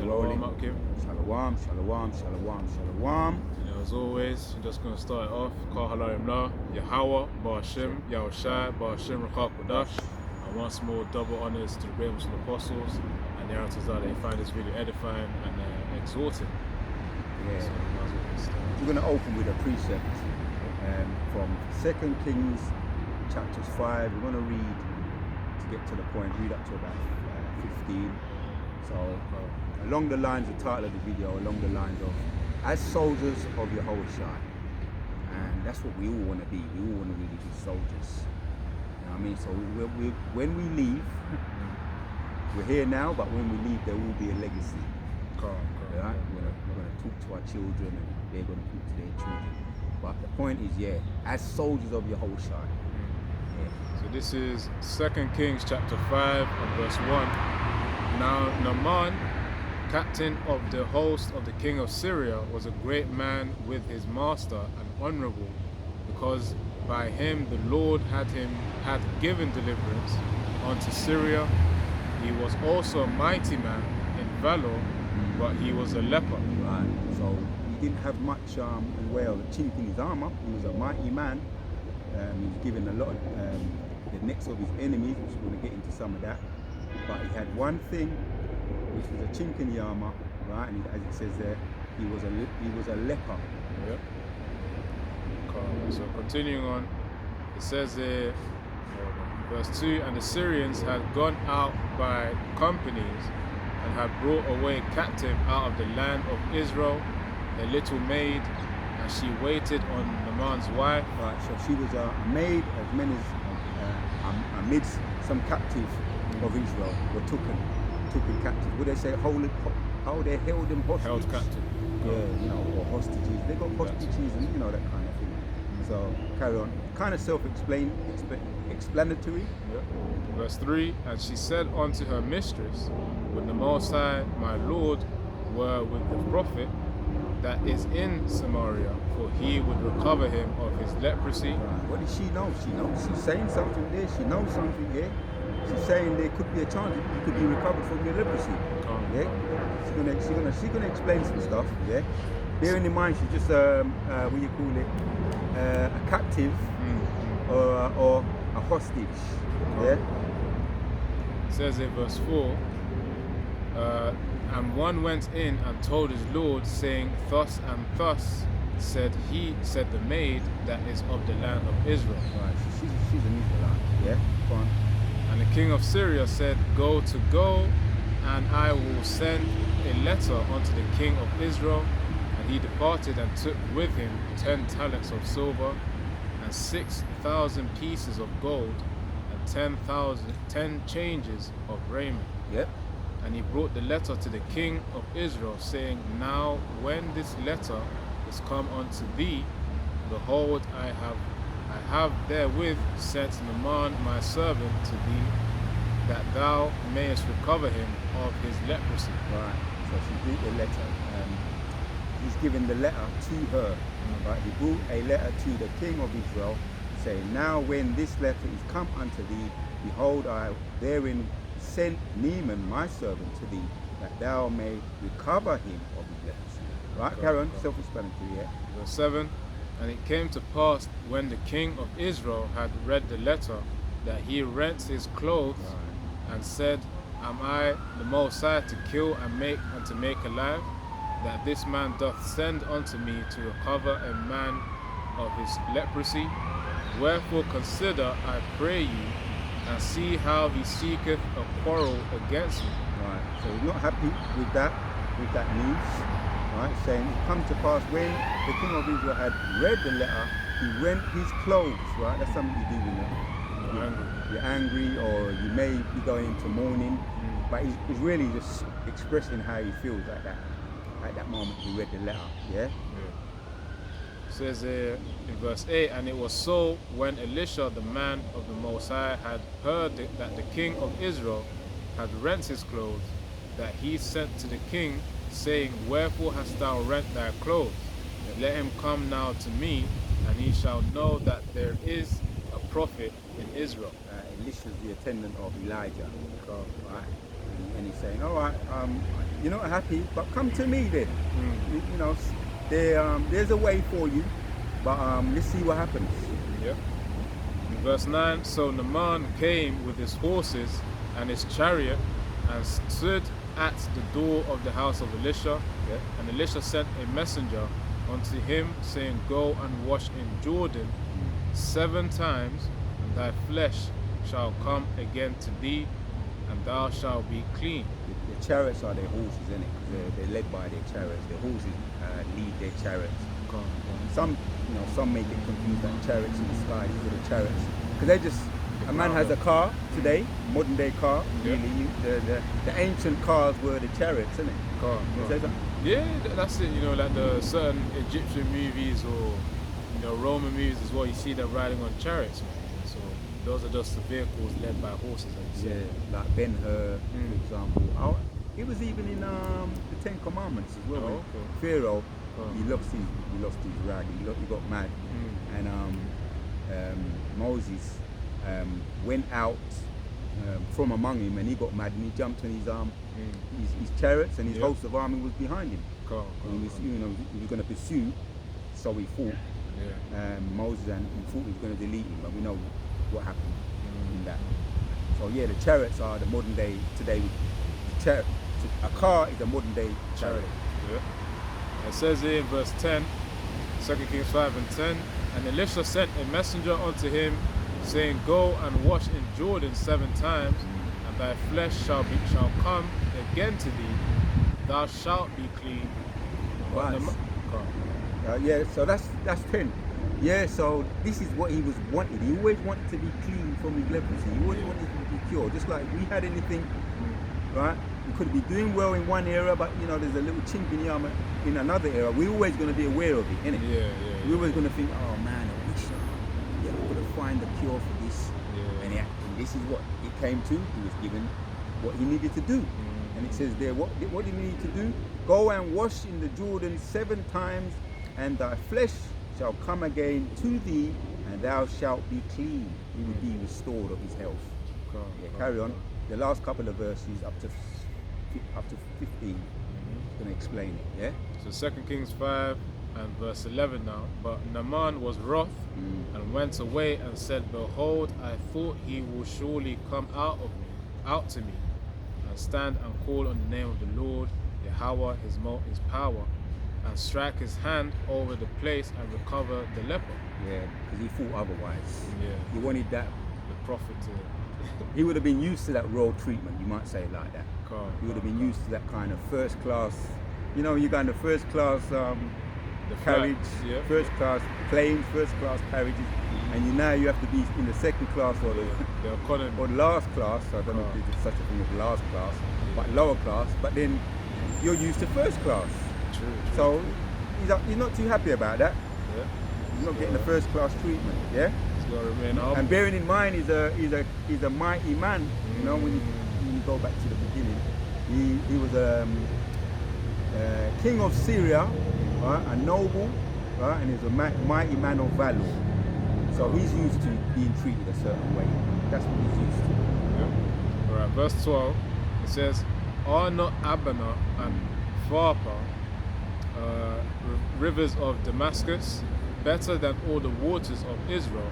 rolling. Kim. Shalom, shalom, shalom, shalom. And as always, I'm just going to start it off. Kal halayim la, Yahawah, Ba'ashem, Yahawashi, Ba'ashem, Rachak Kodash. And once more, double honors to the great Muslim apostles and their answers that they find this video edifying and exhorting. Yeah. So, we're going to open with a precept from 2 Kings chapters 5. We're going to read to get to the point, read up to about 15. So along the lines, the title of the video, along the lines of as soldiers of Yahawashi, and that's what we all want to be. We all want to really be soldiers. You know what I mean? So when we leave, we're here now, but when we leave, there will be a legacy. Right? We're gonna talk to our children, and they're gonna talk to their children. But the point is, as soldiers of Yahawashi. So this is 2 Kings chapter 5 and verse 1. Now Naaman, captain of the host of the king of Syria, was a great man with his master and honorable, because by him the Lord had given deliverance unto Syria. He was also a mighty man in valor, but he was a leper. Right. So he didn't have much in way of a chink in his armor. He was a mighty man. He was given a lot of the necks of his enemies, which we're going to get into some of that. But he had one thing, which was a chink in the armor, right? And as it says there, he was a leper. Yep. So continuing on, it says there, verse 2, and the Syrians had gone out by companies and had brought away captive out of the land of Israel a little maid, and she waited on Naaman's wife. Right, so she was a maid as many as amidst some captives of Israel were taken captive. Would they say how they held them hostage? Held captive. Yeah, or hostages. They got hostages and that kind of thing. So carry on. Kind of self-explanatory. Yep. Verse 3, and she said unto her mistress, when the Most High, my Lord, were with the prophet that is in Samaria, for he would recover him of his leprosy. Right. What does she know? She's saying something there. She knows something here. She's saying there could be a chance you could be recovered from your leprosy. Yeah. She's gonna explain some stuff. Yeah. Bearing in mind she's just a captive or a hostage. Yeah. It says in verse 4. And one went in and told his lord, saying, thus and thus said the maid that is of the land of Israel. Right, she's an Israelite. Yeah, go on. And the king of Syria said, go, and I will send a letter unto the king of Israel. And he departed and took with him 10 talents of silver, and 6,000 pieces of gold, and 10 changes of raiment. Yep. And he brought the letter to the king of Israel, saying, now when this letter is come unto thee, behold, I have therewith sent Naaman my servant to thee, that thou mayest recover him of his leprosy. Right. So she brought the letter. He's given the letter to her. Right. He brought a letter to the king of Israel, saying, now when this letter is come unto thee, behold, I therein sent Naaman my servant to thee, that thou may recover him of his leprosy. Right, carry on, self-explanatory, yeah. Verse 7, and it came to pass, when the king of Israel had read the letter, that he rent his clothes, and said, am I the Most High to kill and to make alive, that this man doth send unto me to recover a man of his leprosy? Wherefore consider, I pray you, and see how he seeketh a quarrel against me. Right, so he's not happy with that news. Right, saying it come to pass when the king of Israel had read the letter, he rent his clothes. Right, that's something you do when you're angry, or you may be going into mourning. But he's really just expressing how he feels at that moment he read the letter. Yeah. It says in verse 8, and it was so, when Elisha the man of the Most High had heard that the king of Israel had rent his clothes, that he sent to the king, saying, wherefore hast thou rent thy clothes? Let him come now to me, and he shall know that there is a prophet in Israel. Elisha's the attendant of Elijah. Right? and he's saying, all right, you're not happy, but come to me then. You know, there's a way for you, but let's see what happens. Yep. In verse 9, so Naaman came with his horses and his chariot and stood at the door of the house of Elisha. Yeah. And Elisha sent a messenger unto him, saying, Go and wash in Jordan 7 times, and thy flesh shall come again to thee, and thou shalt be clean. The chariots are their horses, isn't it? They're led by their chariots. The horses lead their chariots. Some make it confused that chariots in the sky, these are the chariots. Because they just, a man has a car today, modern day car, really. The ancient cars were the chariots, isn't it? Yeah, that's it. You know, like the certain Egyptian movies or Roman movies as well. You see them riding on chariots, man. So those are just the vehicles led by horses. Like Ben-Hur, for example. It was even in the Ten Commandments as well. Okay. Pharaoh, he lost his rag. He got mad, and Moses went out from among him, and he got mad, and he jumped on his chariots, and his host of army was behind him. He was going to pursue, so he fought. Moses, and he thought he was going to delete him, but we know what happened in that. So the chariots are the modern day today. A car is a modern day chariot. It says here in verse 10, 2 Kings 5 and 10, and Elisha sent a messenger unto him, saying, Go and wash in Jordan 7 times, and thy flesh shall come again to thee, thou shalt be clean. Right. So that's 10. So this is what he was wanted. He always wanted to be clean from his leprosy. He always wanted to be cured. Just like we had anything, right? We could be doing well in one area, but there's a little chink in the armor in another area. We're always going to be aware of it, innit? We're always going to think, oh man, I wish I could have find the cure for this. And this is what it came to. He was given what he needed to do. And it says there, what did he need to do? Go and wash in the Jordan 7 times, and thy flesh shall come again to thee, and thou shalt be clean. He will be restored of his health. Carry on. The last couple of verses up to 15 is going to explain it. So 2 Kings 5 and verse 11 now. But Naaman was wroth and went away and said, Behold, I thought he will surely come out to me, and stand and call on the name of the Lord, Yahweh, his power, and strike his hand over the place and recover the leper. Because he thought otherwise. He wanted that. The prophet. He would have been used to that royal treatment, you might say it like that. He would have been used to that kind of first class. You you got in the first class carriage, first class planes, first class carriages, and now you have to be in the second class or the economy or last class. I don't know if there's such a thing as last class, but lower class. But then you're used to first class. True. So he's not too happy about that. He's not getting the first class treatment. He's got to remain humble. And bearing in mind, he's a mighty man. When you go back to the beginning, he was a king of Syria, right? A noble, right? And he's a mighty man of valor. So he's used to being treated a certain way. That's what he's used to. Alright, verse 12, it says, Are not Abana and Pharpar, rivers of Damascus, better than all the waters of Israel?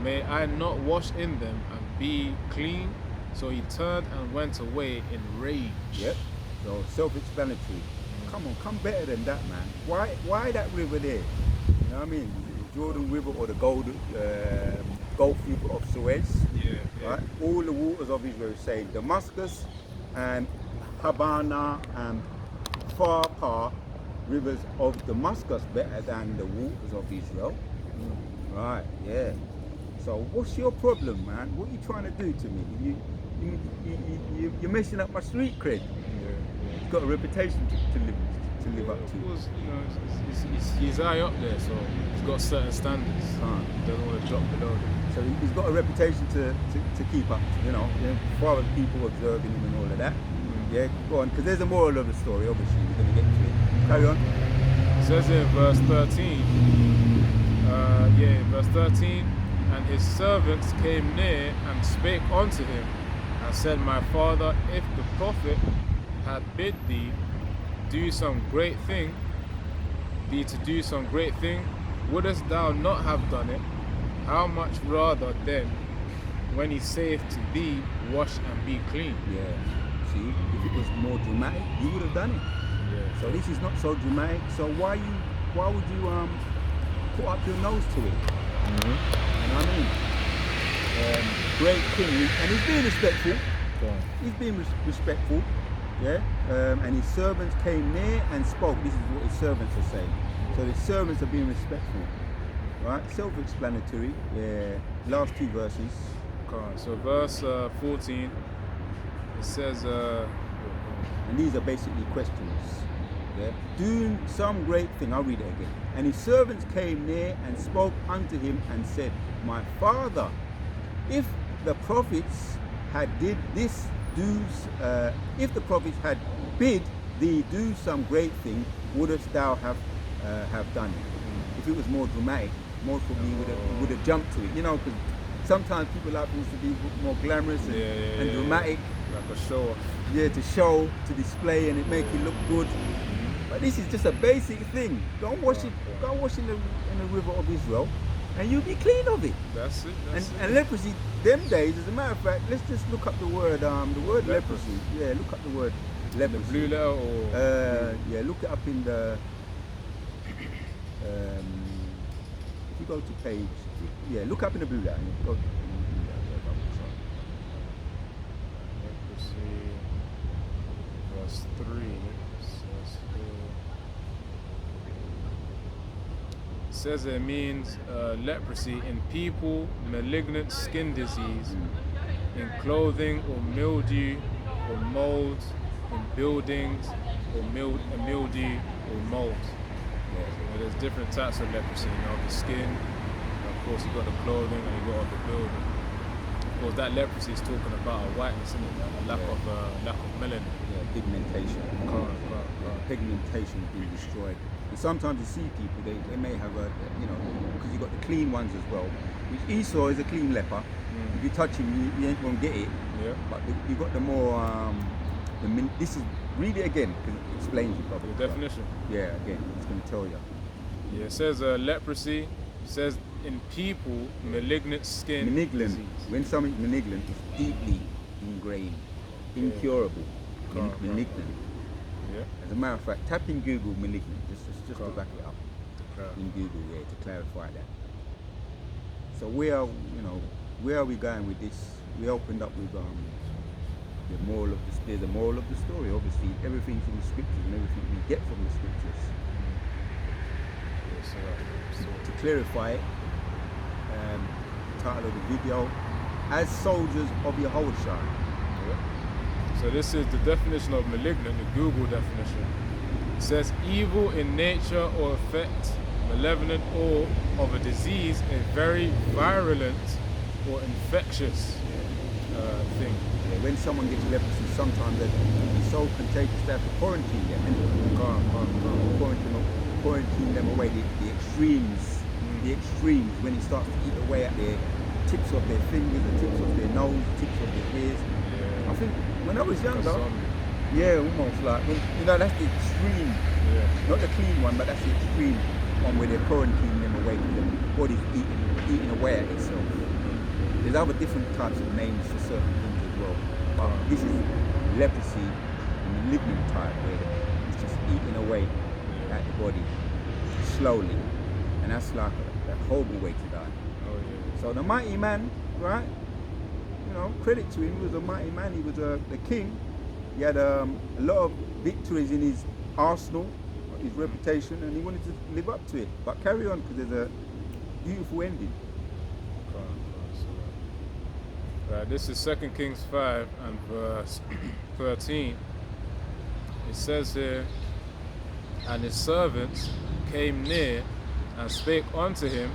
May I not wash in them and be clean? So he turned and went away in rage. So self-explanatory. Come on, come better than that, man. Why that river there? You know what I mean? The Jordan River or the Gulf River of Suez. Right? All the waters of Israel say Damascus and Habana and Pharpar, rivers of Damascus, better than the waters of Israel. Right, So what's your problem, man? What are you trying to do to me? You're messing up my street cred. He's got a reputation to live up to. He's high up there, so he's got certain standards. He doesn't want to drop below them. So he's got a reputation to keep up, for other people observing him and all of that. Go on, because there's a moral of the story, obviously. We're going to get to it. Carry on. It says in verse 13, verse 13, and his servants came near and spake unto him, and said, My father, if the prophet had bid thee do some great thing, to do some great thing, wouldest thou not have done it? How much rather then, when he saith to thee, Wash and be clean? Yeah. See, if it was more dramatic, you would have done it. Yeah. So this is not so dramatic. So why would you put up your nose to it? Mm-hmm. You know what I mean? Great king, and he's being respectful. Okay. He's being respectful. Yeah. And his servants came near and spoke. This is what his servants are saying. So his servants are being respectful. Right? Self-explanatory. Yeah. Last two verses. Okay. So verse 14, it says, And these are basically questions. Yeah. Doing some great thing. I'll read it again. And his servants came near and spoke unto him and said, My father, if the prophets had did this, if the prophets had bid thee do some great thing, wouldst thou have done it? If it was more dramatic, most probably would have jumped to it. You know, because sometimes people like things to be more glamorous and dramatic. Like a show off. Yeah, to show, to display, and it make it look good. But this is just a basic thing. Go and wash it. Go and wash in the river of Israel, and you'll be clean of it. That's it. And leprosy, them days, as a matter of fact, let's just look up the word leprosy. Yeah, look up the word leprosy. The blue letter or? Yeah, look it up in the. If you go to page, yeah, look up in the blue letter. Go to the blue letter, Leprosy, verse 3. Says it means leprosy in people, malignant skin disease, in clothing or mildew or mold, in buildings or mildew or mold. Yeah. There's different types of leprosy. You know, the skin, and of course you've got the clothing, and you've got the building. Of course, that leprosy is talking about a whiteness, isn't it? A lack of melanin. Yeah, pigmentation. Pigmentation being destroyed. And sometimes you see people, they may have because you've got the clean ones as well. Which Esau is a clean leper. If you touch him, you ain't gonna get it. Yeah. But you've got the more, this is, read it again, because it explains it properly. The definition. Yeah, again, it's gonna tell you. Yeah, it says leprosy, it says in people, malignant skin disease. When something's malignant, it's deeply ingrained, incurable, malignant. Yeah. As a matter of fact, tap in Google malignant, just to back it up. In Google, yeah, to clarify that. So where are we going with this? We opened up with the moral of there's a moral of the story. Obviously, everything's in the scriptures and everything we get from the scriptures. So to clarify it, title of the video, as soldiers of Yahawashi. Yeah. So this is the definition of malignant, the Google definition. It says evil in nature or effect, malevolent or of a disease, a very virulent or infectious thing. Yeah, when someone gets leprosy, sometimes it can be so contagious they have to quarantine them. Quarantine them away. The extremes when it starts to eat away at their tips of their fingers, the tips of their nose, the tips of their ears. Yeah. I think when I was younger, yeah, almost like that's the extreme. Yeah. Not the clean one, but that's the extreme one where they're quarantining them away because the body's eating away at itself. There's other different types of names for certain things as well. But this is leprosy, malignant type, where it's just eating away at the body slowly. And that's like a horrible way to die. Oh, yeah. So the mighty man, right? Credit to him, he was a mighty man. He was the king. He had a lot of victories in his arsenal, his reputation, and he wanted to live up to it. But carry on, because there's a beautiful ending. Right, this is 2 Kings 5 and verse 13. It says here, and his servants came near and spake unto him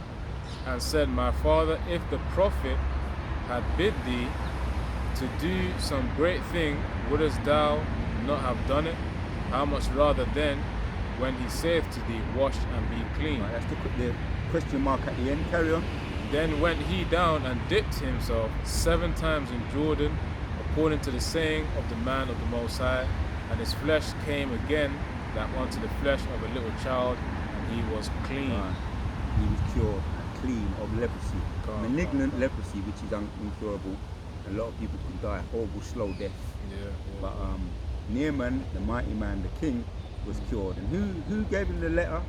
and said, My father, if the prophet had bid thee to do some great thing, wouldest thou not have done it? How much rather then, when he saith to thee, Wash and be clean? Right, that's the question mark at the end. Carry on. Then went he down and dipped himself 7 times in Jordan, according to the saying of the man of the Most High, and his flesh came again like unto the flesh of a little child, and he was clean. He was cured, clean of leprosy. Malignant leprosy, which is incurable. A lot of people can die horrible, slow death. But Naaman, the mighty man, the king, was cured. And who gave him the letter?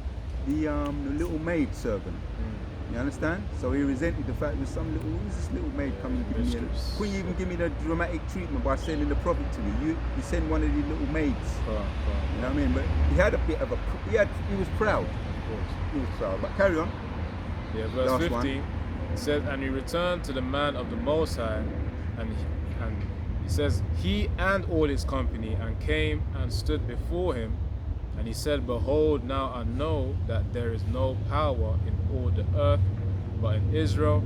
The little maid servant. You understand? So he resented the fact that who's this little maid coming to me? Couldn't you even give me the dramatic treatment by sending the prophet to me? You send one of these little maids. You know what I mean? But he had a bit of he was proud. Of course. He was proud. But carry on. Yeah, verse Last 15 it says, and he returned to the man of the Most High, and he says, he and all his company, and came and stood before him. And he said, behold, now I know that there is no power in all the earth, but in Israel.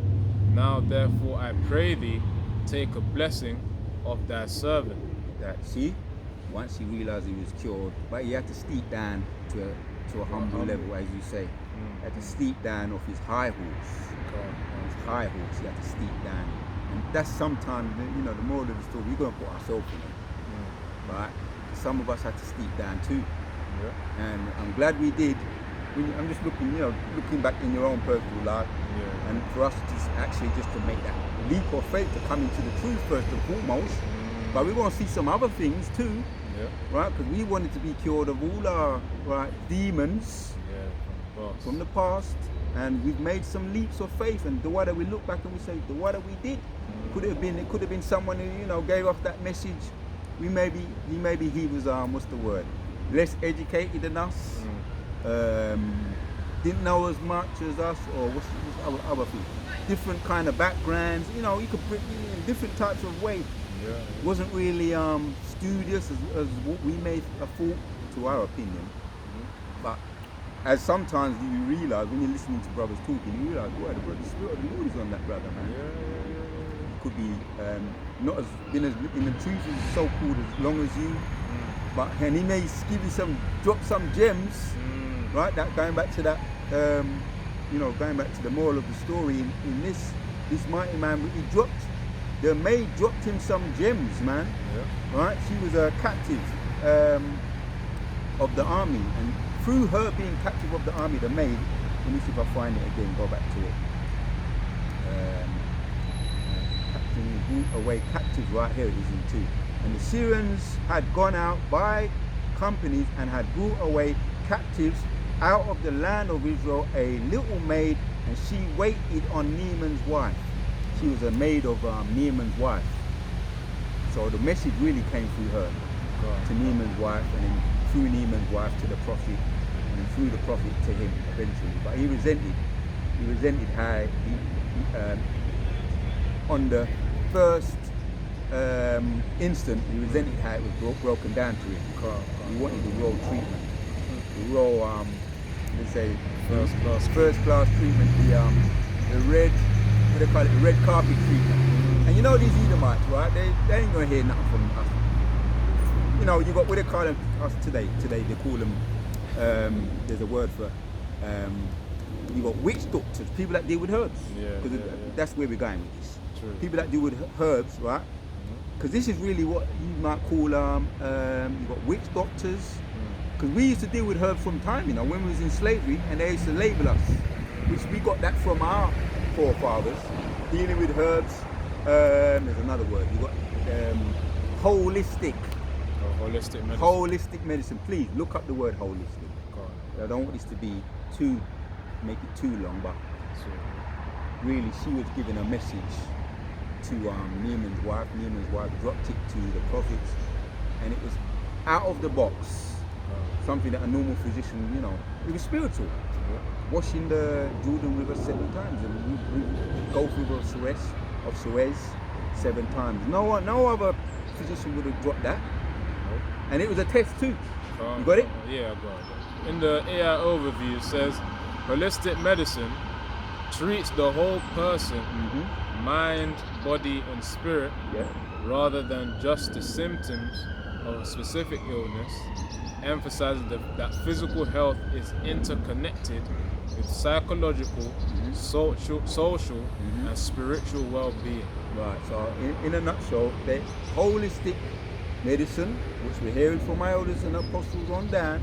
Now therefore I pray thee, take a blessing of thy servant. See, once he realized he was cured, but he had to steep down to a humble level, as you say. He had to steep down off his high horse. His high horse, he had to steep down. And that's sometimes, the moral of the story, we're going to put ourselves in it. Right? Some of us had to steep down too. And I'm glad we did. I'm just looking back in your own personal life, and for us to make that leap of faith to come into the truth first and foremost. But we want to see some other things too, right? Because we wanted to be cured of all our demons from the past, and we've made some leaps of faith. And the way that we look back and we say, the way that we did, it could have been someone who gave us that message. He was what's the word? Less educated than us, didn't know as much as us, or what's other thing? Different kind of backgrounds, you could bring in different types of ways. Wasn't really studious as what we may have thought, to our opinion. But as sometimes you realise when you're listening to brothers talking, you realise, boy, the Spirit of the Lord is on that brother, man. Could be not as been as in the truth as so called as long as you. And he may give you drop some gems, right? That going back to that, going back to the moral of the story in this mighty man, the maid dropped him some gems, man. Right? She was a captive of the army, and through her being captive of the army, the maid, let me see if I find it again. Go back to it. Captain brought away captives. Right here it is in 2. And the Syrians had gone out by companies and had brought away captives out of the land of Israel, a little maid, and she waited on Naaman's wife. She was a maid of Naaman's wife. So the message really came through her to Naaman's wife, and then through Naaman's wife to the prophet, and then through the prophet to him eventually. But he resented how on the first instant, he resented how it was broken down to him. He wanted the raw treatment, the raw, let's say, first class treatment, the red, what they call it, the red carpet treatment. And these Edomites, right? They ain't gonna hear nothing from us. You got what they call them us today. Today they call them. There's a word for. You got witch doctors, people that deal with herbs. That's where we're going with this. True. People that deal with herbs, right? Because this is really what you might call, you got witch doctors. Because we used to deal with herbs from time, when we was in slavery, and they used to label us, which we got that from our forefathers, dealing with herbs. There's another word, you got holistic. Holistic medicine. Holistic medicine. Please look up the word holistic. I don't want this to make it too long, but really she was giving a message to Naaman's wife. Naaman's wife dropped it to the prophets, and it was out of the box. Something that a normal physician, it was spiritual. Washing the Jordan River 7 times, and we go through the Suez 7 times. No other physician would have dropped that. And it was a test too. You got it? Yeah, I got it. In the AI overview, it says holistic medicine treats the whole person, mind, body, and spirit, rather than just the symptoms of a specific illness, emphasizing that physical health is interconnected with psychological, social, and spiritual well-being. Right, so in a nutshell, the holistic medicine, which we're hearing from our elders and apostles on down,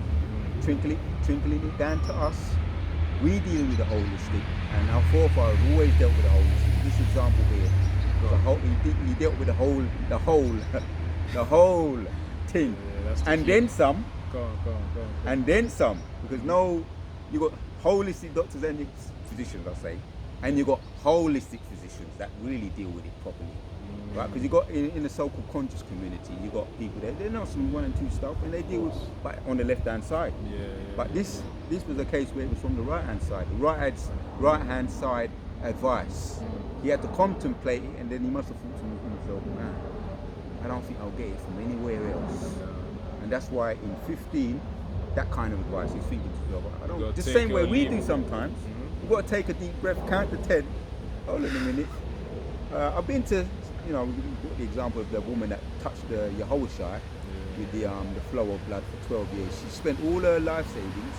trickling it down to us, we deal with the holistic, and our forefathers always dealt with the holistic. This example here, he dealt with the whole the whole thing, and then some, Go on. and then some, because you got holistic doctors and physicians, I say, and you got holistic physicians that really deal with it properly, right? Because you got in the so-called conscious community, you got people there, they know some 1 and 2 stuff, and they deal with on the left-hand side. But this was a case where it was from the right-hand side, the right-hand side advice. He had to contemplate it, and then he must have thought to himself, man, I don't think I'll get it from anywhere else. And that's why in 15, that kind of advice, he's thinking to himself, I don't, the same way we do sometimes. You've got to take a deep breath, count to 10. Hold on a minute. I've been to, we've got the example of the woman that touched the Yahawashi with the flow of blood for 12 years. She spent all her life savings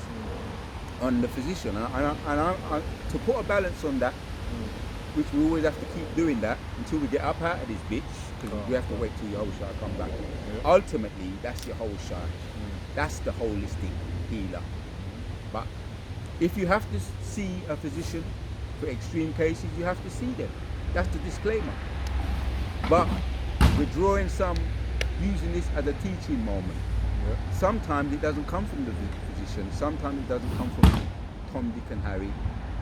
on the physician. And to put a balance on that, which we always have to keep doing that until we get up out of this bitch, because we have to wait till Yahawashi come back. Ultimately, that's Yahawashi. That's the holistic healer. But if you have to see a physician for extreme cases, you have to see them. That's the disclaimer. But we're drawing using this as a teaching moment. Sometimes it doesn't come from the physician. Sometimes it doesn't come from Tom, Dick and Harry.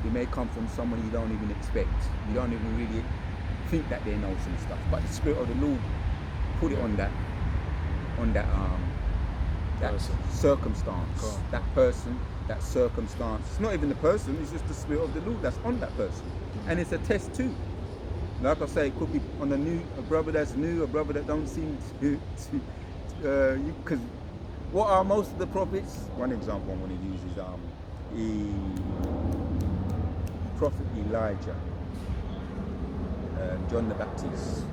It may come from someone you don't even expect. You don't even really think that they know some stuff. But the Spirit of the Lord put it on that circumstance, that person, that circumstance. It's not even the person, it's just the Spirit of the Lord that's on that person. And it's a test too. Like I say, it could be on a brother that's new, a brother that don't seem to because what are most of the prophets? One example I want to use is Prophet Elijah, John the Baptist.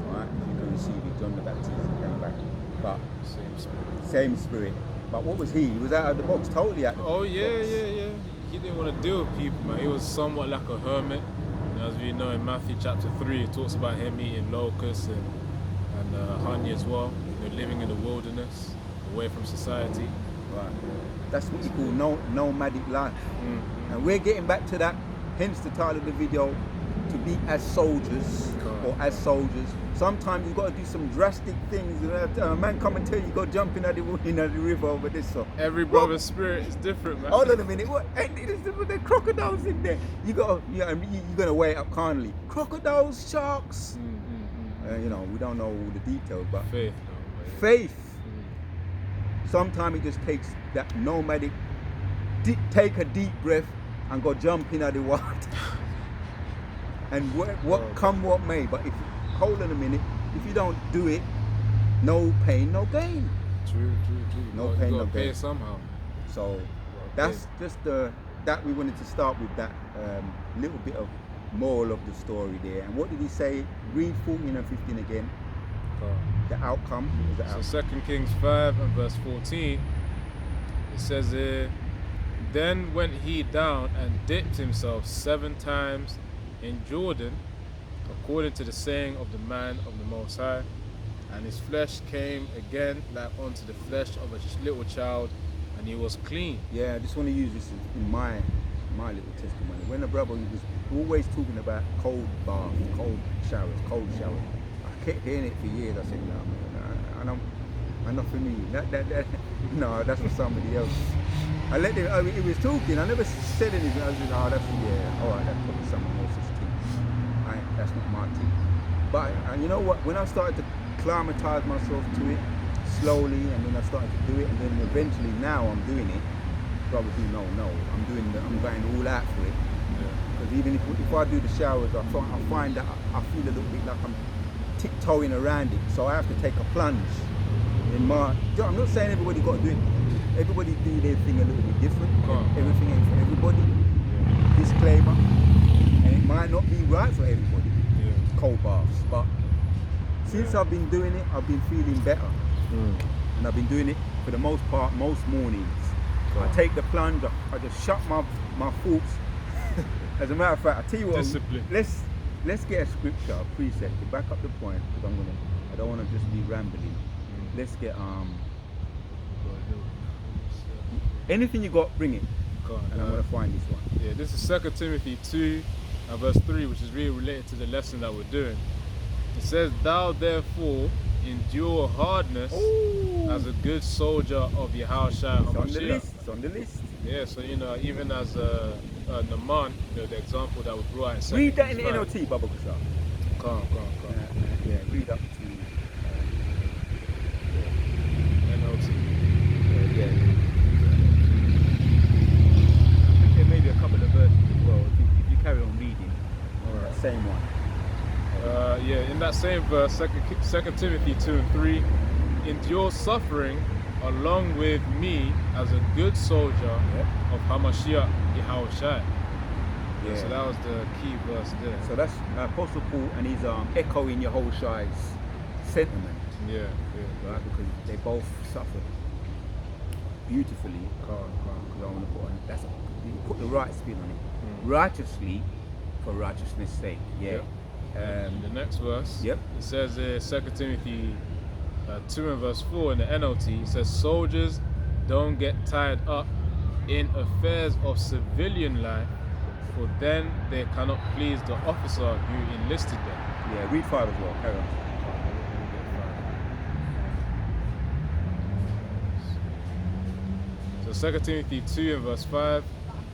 Right? You can receive it, John the Baptist came back. But same spirit. But what was he? He was out of the box, totally out of the box. Yeah. He didn't want to deal with people, man. He was somewhat like a hermit. And as we know in Matthew chapter 3, it talks about him eating locusts and honey as well. Living in the wilderness, away from society. Right. That's what you call nomadic life. And we're getting back to that, hence the title of the video, to be as soldiers or as soldiers. Sometimes you've got to do some drastic things. A man come and tell you got to jump in the river over this. So every brother's spirit is different, man. Hold on a minute. What? And the crocodiles in there. You're gonna weigh it up calmly. Crocodiles, sharks. We don't know all the details, but faith. Sometimes it just takes that nomadic. Take a deep breath and go jump in the water. And what may. But hold on a minute. If you don't do it, no pain, no gain. True. No pain, no gain. Pay somehow. So that's just that we wanted to start with that little bit of moral of the story there. And what did he say? Read 14 and 15 again. The outcome. So 2 Kings 5 and verse 14. It says here, then went he down and dipped himself 7 times in Jordan, according to the saying of the man of the Most High, and his flesh came again like unto the flesh of a little child, and he was clean. Yeah, I just want to use this in my little testimony. When a brother was always talking about cold bath, cold showers. I kept hearing it for years. I said, no, I'm not for me. No, that's for somebody else. I let him. He was talking. I never said anything. I was just, all right, that's probably someone else's thing. That's not my thing. But you know what? When I started to climatize myself to it slowly, and then I started to do it, and then eventually now I'm doing it. Probably no. I'm going all out for it. Because even if I do the showers, I find that I feel a little bit like I'm tiptoeing around it. So I have to take a plunge. I'm not saying everybody got to do it. Everybody do their thing a little bit different. Everything ain't for everybody. Disclaimer. And it might not be right for everybody. Cold baths. But since I've been doing it, I've been feeling better. And I've been doing it for the most part, most mornings. I take the plunge, I just shut my thoughts. As a matter of fact, I tell you what, Discipline. let's get a scripture, a precept to back up the point, because I don't want to just be rambling. Let's get anything you got, bring it, and I'm gonna find this one. Yeah, this is 2 Timothy 2 and verse 3, which is really related to the lesson that we're doing. It says, "Thou therefore endure hardness as a good soldier of Yahawashi It's on the HaMashiach." list. It's on the list. Yeah, so even as Naman, the example that we brought out in Read that in the 2 NLT, Baba Kusa. Come. Yeah, read up to NLT. yeah. I think there may be a couple of verses as well. If you carry on reading, that same one. Yeah, in that same verse, 2 Timothy 2 and 3, "Endure suffering along with me as a good soldier of Hamashiach Yahawashi." Yeah. So that was the key verse there. So that's Apostle Paul, and he's echoing Yahawashi's sentiment, Yeah. right? Because they both suffered beautifully. Come. Because I want to put the right spin on it. Righteously, for righteousness' sake. Yeah. The next verse, Yep. it says 2 Timothy 2 and verse 4 in the NLT, it says, "Soldiers, don't get tied up in affairs of civilian life, for then they cannot please the officer who enlisted them." Yeah. Read 5 as well. Carry on. So 2 Timothy 2 and verse 5,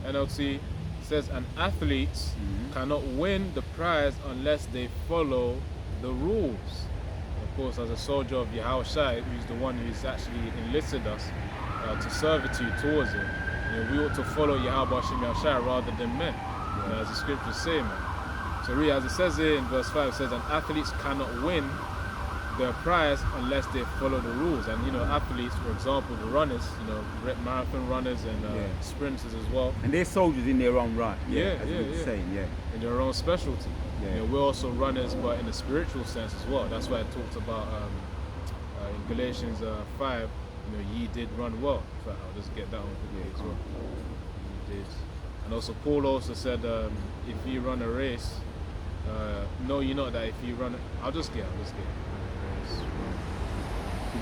NLT says, "And athletes cannot win the prize unless they follow the rules." Of course, as a soldier of Yahawashi, who's the one who's actually enlisted us to servitude towards him, we ought to follow Yahawashi rather than men, as the scriptures say, man. So really, as it says here in verse 5, it says, "And athletes cannot win the prize unless they follow the rules." And athletes, for example, the runners, marathon runners and sprinters as well, And they're soldiers in their own right. Yeah, as we were saying, yeah. in their own specialty. Yeah. We're also runners, but in a spiritual sense as well. That's why it talks about in Galatians 5, ye did run well. In fact, I'll just get that one quickly as well. Ye did. And also Paul also said, if you run a race, know ye not that if you run, I'll just get.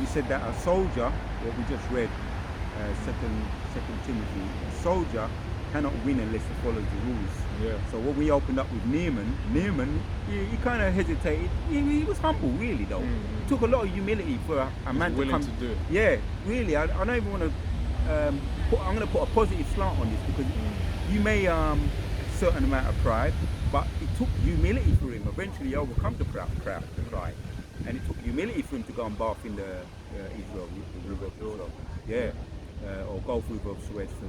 We said that a soldier, what we just read, second Timothy, a soldier cannot win unless he follows the rules. Yeah. So when we opened up with Naaman, he kind of hesitated. He was humble, really, though. It took a lot of humility for a man to willing come. to do it. Yeah, really. I don't even want to. I'm going to put a positive slant on this because you may certain amount of pride, but it took humility for him. Eventually, he overcome the pride, and it took humility for him to go and bath in the Israel, the river of Israel. Yeah. Or go through the Suez for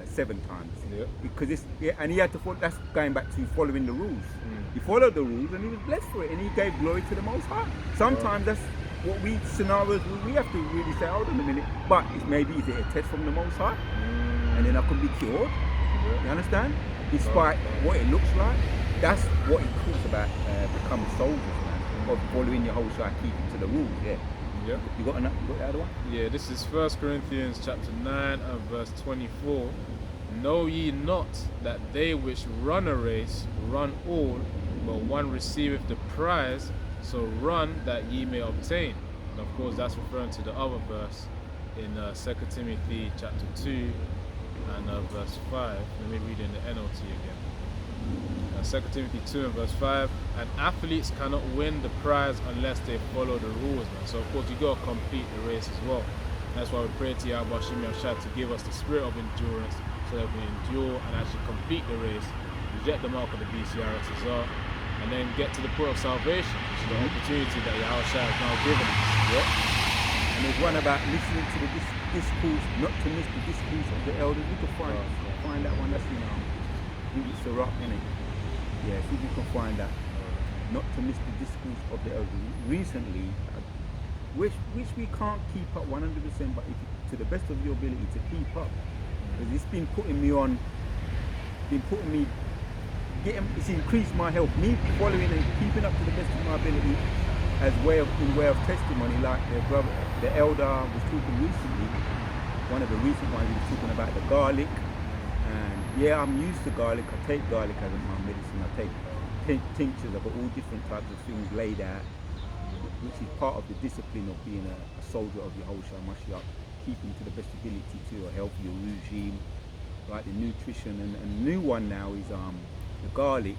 7 times. Yeah. Because and he had to follow. That's going back to following the rules. He followed the rules and he was blessed for it, and he gave glory to the Most High. Sometimes that's what scenarios we have to really say, hold on a minute, but maybe is it a test from the Most High, and then I can be cured. You understand? Despite what it looks like, that's what it talks about becoming soldiers, man, of following your whole side, keeping to the rules. Yeah. Yeah. You got the other one? Yeah, this is 1 Corinthians chapter 9 and verse 24. "Know ye not that they which run a race run all, but one receiveth the prize, so run that ye may obtain." And of course that's referring to the other verse in 2 Timothy chapter 2 and verse 5. Let me read it in the NLT again. 2 Timothy 2 and verse 5, "And athletes cannot win the prize unless they follow the rules, man." So of course you got to complete the race as well. That's why we pray to Yahawashi to give us the spirit of endurance so that we endure and actually complete the race, reject the mark of the beast, and then get to the point of salvation, which is the opportunity that Yahawashi has now given us. Yeah. And there's one about listening to the discourse, not to miss the discourse of the elders. We can find that one. That's I think it's a rock, innit? Yeah, see if you can find that. Not to miss the discourse of the elders. Recently, which we can't keep up 100%, but to the best of your ability to keep up, because it's been putting me, it's increased my health. Me following and keeping up to the best of my ability as in way of testimony. Like the elder was talking recently. One of the recent ones, he was talking about the garlic. And yeah, I'm used to garlic. I take garlic as my medicine. I take tinctures. I've got all different types of things laid out, which is part of the discipline of being a soldier of Yahawashi Mashiach, keeping to the best ability to a healthier regime, like the nutrition. And the new one now is the garlic,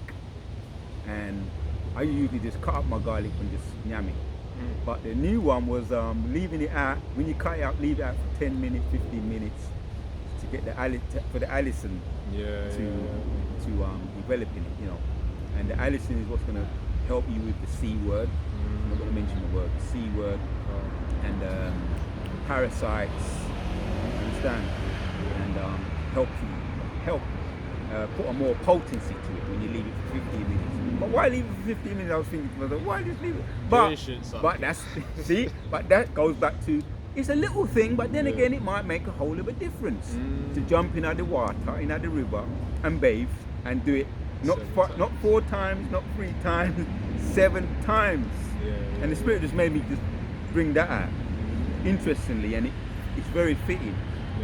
and I usually just cut up my garlic and just yam it. But the new one was leaving it out. When you cut it out, leave it out for 10 minutes, 15 minutes to get for the allicin to developing it, you know. And the allicin is what's going to help you with the C word. I'm not going to mention the word, the C word, and parasites. Understand? And help put a more potency to it when you leave it for 15 minutes. But why leave it for 15 minutes? I was thinking, why just leave it? But that's see, but that goes back to, it's a little thing, but then again it might make a whole of a difference. To jump in the water, in the river, and bathe and do it not 4 times, not 3 times, 7 times. And the Spirit just made me just bring that out. Interestingly, and it's very fitting.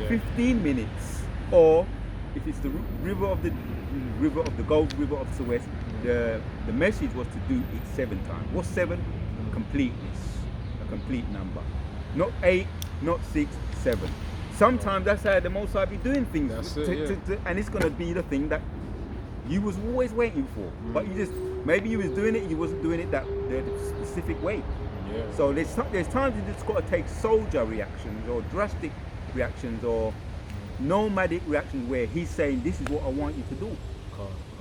15 minutes, or if it's the river of the Gulf River of Suez, the message was to do it 7 times. What's 7? Completeness, a complete number. Not 8, not 6, 7. Sometimes that's how the Most High be doing things, and it's gonna be the thing that you was always waiting for, but maybe you was doing it, you wasn't doing it the specific way. So there's times you just got to take soldier reactions or drastic reactions or nomadic reactions where he's saying, this is what I want you to do.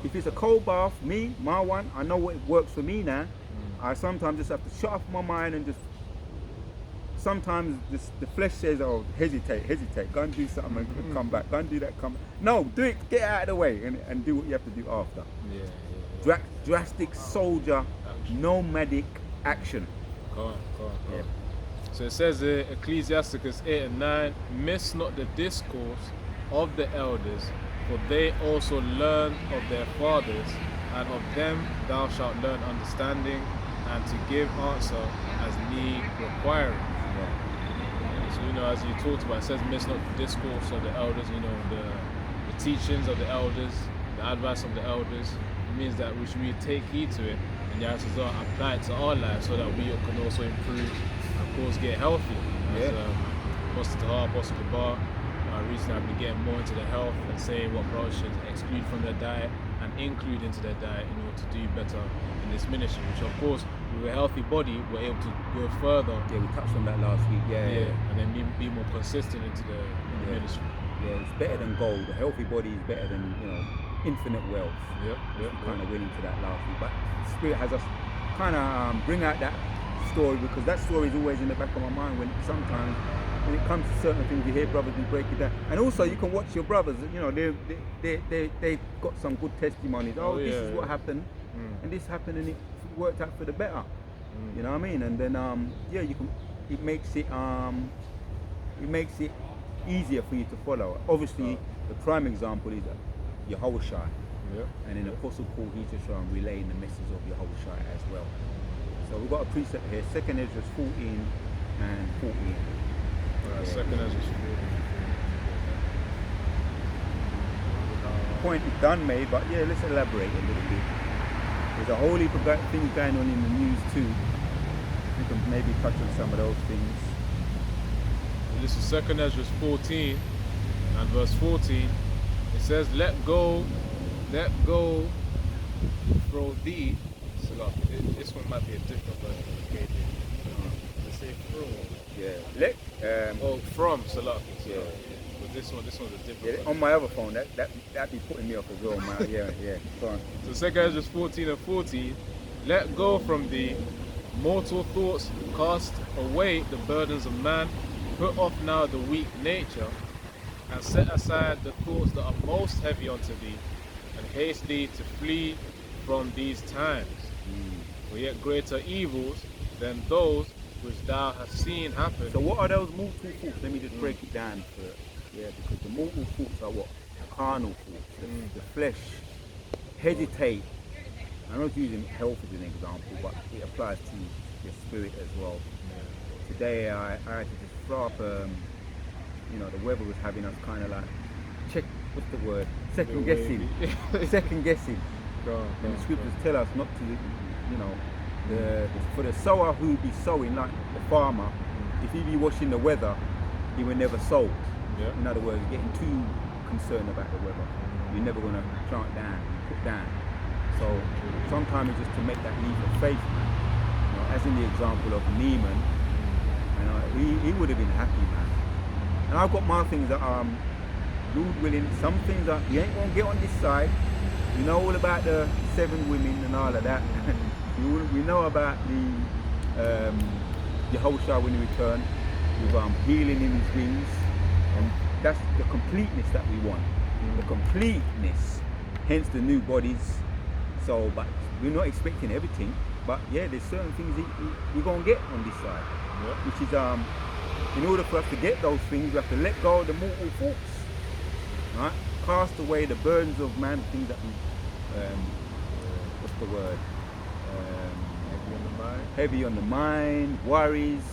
If it's a cold bath, my one, I know what works for me now. I sometimes just have to shut off my mind and just, sometimes the flesh says, oh, hesitate, go and do something and come back, go and do that, come back. No, do it, get out of the way and do what you have to do after. Drastic soldier, nomadic action. So it says Ecclesiasticus 8 and 9, miss not the discourse of the elders, for they also learn of their fathers, and of them thou shalt learn understanding, and to give answer as need requiring. So, you know, as you talked about, it says miss not the discourse of the elders, you know, the teachings of the elders, the advice of the elders. It means that we should really take heed to it, and you have to apply it to our lives so that we can also improve, of course, get healthy. As Apostle Tahar, Apostle Kabar, recently I've been getting more into the health and saying what brothers should exclude from their diet and include into their diet in order to do better in this ministry, which of course with a healthy body we're able to go further. We touched on that last week. And then be more consistent into the ministry. It's better than gold. A healthy body is better than, you know, infinite wealth. We kind of went into that last week, but the Spirit has us kind of bring out that story, because that story is always in the back of my mind when sometimes when it comes to certain things you hear brothers who break it down. And also you can watch your brothers, you know, they've got some good testimonies. This is what happened and this happened and it worked out for the better. You know what I mean? And then it makes it easier for you to follow. Obviously the prime example is Yahawashi. And then Apostle Paul, he's just relaying the message of Yahawashi as well. So we've got a precept here, 2 Ezra 14 and 14. Second Ezra 14. Point is done, mate, but let's elaborate a little bit. There's a whole heap of things going on in the news too. We can maybe touch on some of those things. This is 2 Ezra 14 and verse 14. It says, let go from thee. This one might be a different version. Let's say from. From Salaki. But this one's a different one. On my other phone, that'd be putting me off as well, man. Go on. So 2 Ezra 14 and 14. Let go from thee mortal thoughts, cast away the burdens of man, put off now the weak nature, and set aside the thoughts that are most heavy unto thee, and haste thee to flee from these times. For yet greater evils than those which thou hast seen happen. So what are those mortal thoughts? Let me just break it down because the mortal thoughts are what? Carnal thoughts, the flesh, hesitate. I'm not using health as an example, but it applies to your spirit as well. Today I had to just throw up, the weather was having us kind of like, second guessing. And the scriptures tell us not to, you know, for the sower who be sowing, like the farmer, if he be watching the weather, he will never sow. Yeah. In other words, getting too concerned about the weather, you're never going to plant down, put down. So sometimes it's just to make that leap of faith, man. You know, as in the example of Neiman, you know, he would have been happy, man. And I've got my things that Lord willing, some things that you ain't gonna get on this side. You know all about the 7 women and all of that. We know about the Yahawashi when he returned, with healing in his wings, and that's the completeness that we want. The completeness, hence the new bodies. So, but we're not expecting everything. But yeah, there's certain things we're gonna get on this side, which is in order for us to get those things, we have to let go of the mortal thoughts, right? Cast away the burdens of man, things that we, what's the word? Heavy on the mind, worries,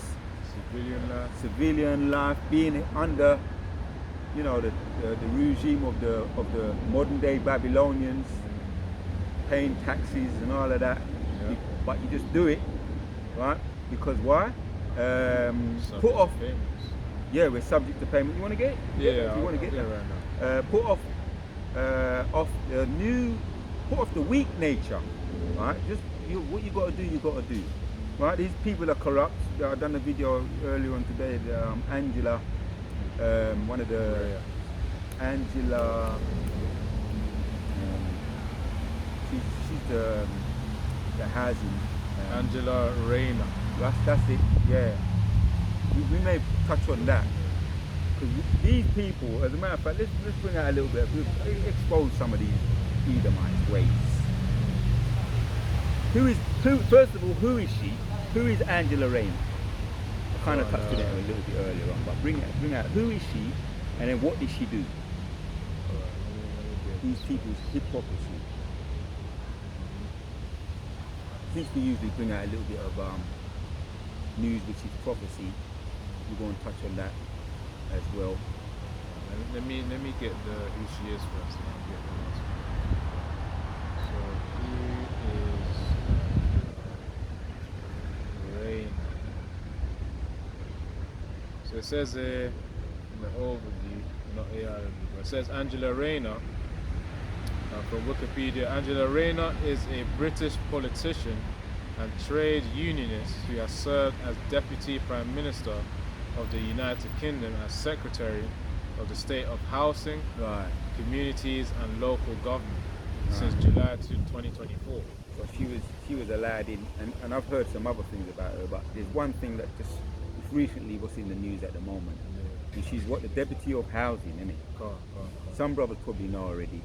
civilian life, being under, you know, the regime of the modern day Babylonians, paying taxes and all of that. But you just do it, right? Because why? Put off. Payments. Yeah, we're subject to payment. You want to get it? Yeah, you want to get it that right now. Put off the weak nature, right? Just what you got to do, you got to do, right? These people are corrupt. I done a video earlier on today. Angela, one of the Angela, she's the housing. Angela Rayner. That's it. Yeah, we may touch on that. Because these people, as a matter of fact, let's bring out a little bit, expose some of these Edomites' ways. First of all, who is she? Who is Angela Rayner? I kind of touched on it a little bit earlier on, but bring out who is she, and then what did she do? These people's hypocrisy. Since we usually bring out a little bit of news, which is prophecy, we're going to touch on that as well. Let me get who she is first. And I'll get the next one. So who is Rain? So it says in the overview, not ARV, but it says Angela Rayner. From Wikipedia, Angela Rayner is a British politician and trade unionist who has served as Deputy Prime Minister of the United Kingdom as Secretary of the State of Housing, Communities and Local Government since July 2024. So she was allowed in, and I've heard some other things about her, but there's one thing that just recently was in the news at the moment, and she's the Deputy of Housing, isn't it? Some brothers probably know already,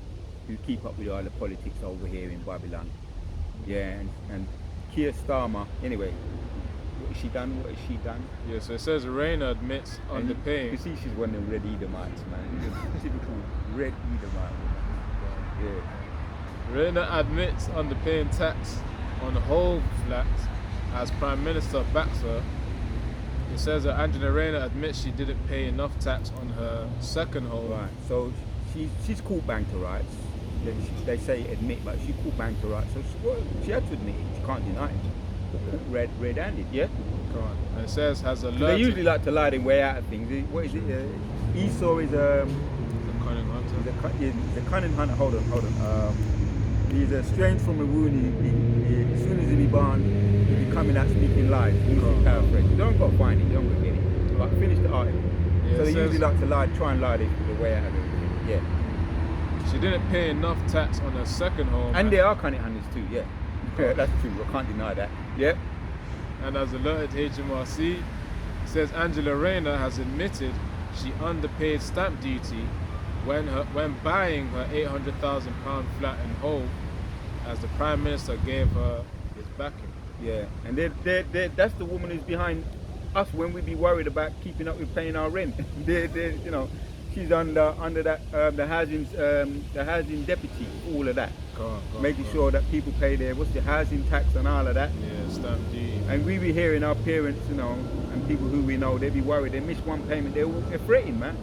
who keep up with all the politics over here in Babylon. Yeah, and Keir Starmer, anyway, what has she done? Yeah, so it says Rayner admits underpaying. You see she's one of them red Edomites, man. Typical red Edomite. Yeah. Rayner admits underpaying tax on whole flats as Prime Minister backs her. It says that Angela Rayner admits she didn't pay enough tax on her second home. Right, so she's called banker rights. They say admit, but she called banker rights. So she had to admit it. She can't deny it. Red-handed, yeah? Can't. And it says has alerted. They usually like to lie their way out of things. What is it? Esau is the cunning hunter. He's a cunning hunter. Hold on. He's estranged from a wound. As soon as he be born, he'll be coming out speaking lies. Paraphrase. You don't got to find it. You don't got to get it. But finish the article. Yeah, so they usually like to try and lie their way out of it. Yeah. She didn't pay enough tax on her second home. And they are cunning hunters too, yeah. That's true, I can't deny that. Yeah. And as alerted HMRC, says Angela Rayner has admitted she underpaid stamp duty when buying her £800,000 flat in Hove, as the Prime Minister gave her his backing. Yeah, and that's the woman who's behind us when we be worried about keeping up with paying our rent. You know, she's under that the housing deputy, all of that, making sure that people pay their the housing tax and all of that. Yeah, stamp duty. And we be hearing our parents, you know, and people who we know, they be worried they miss one payment, they're fretting, man.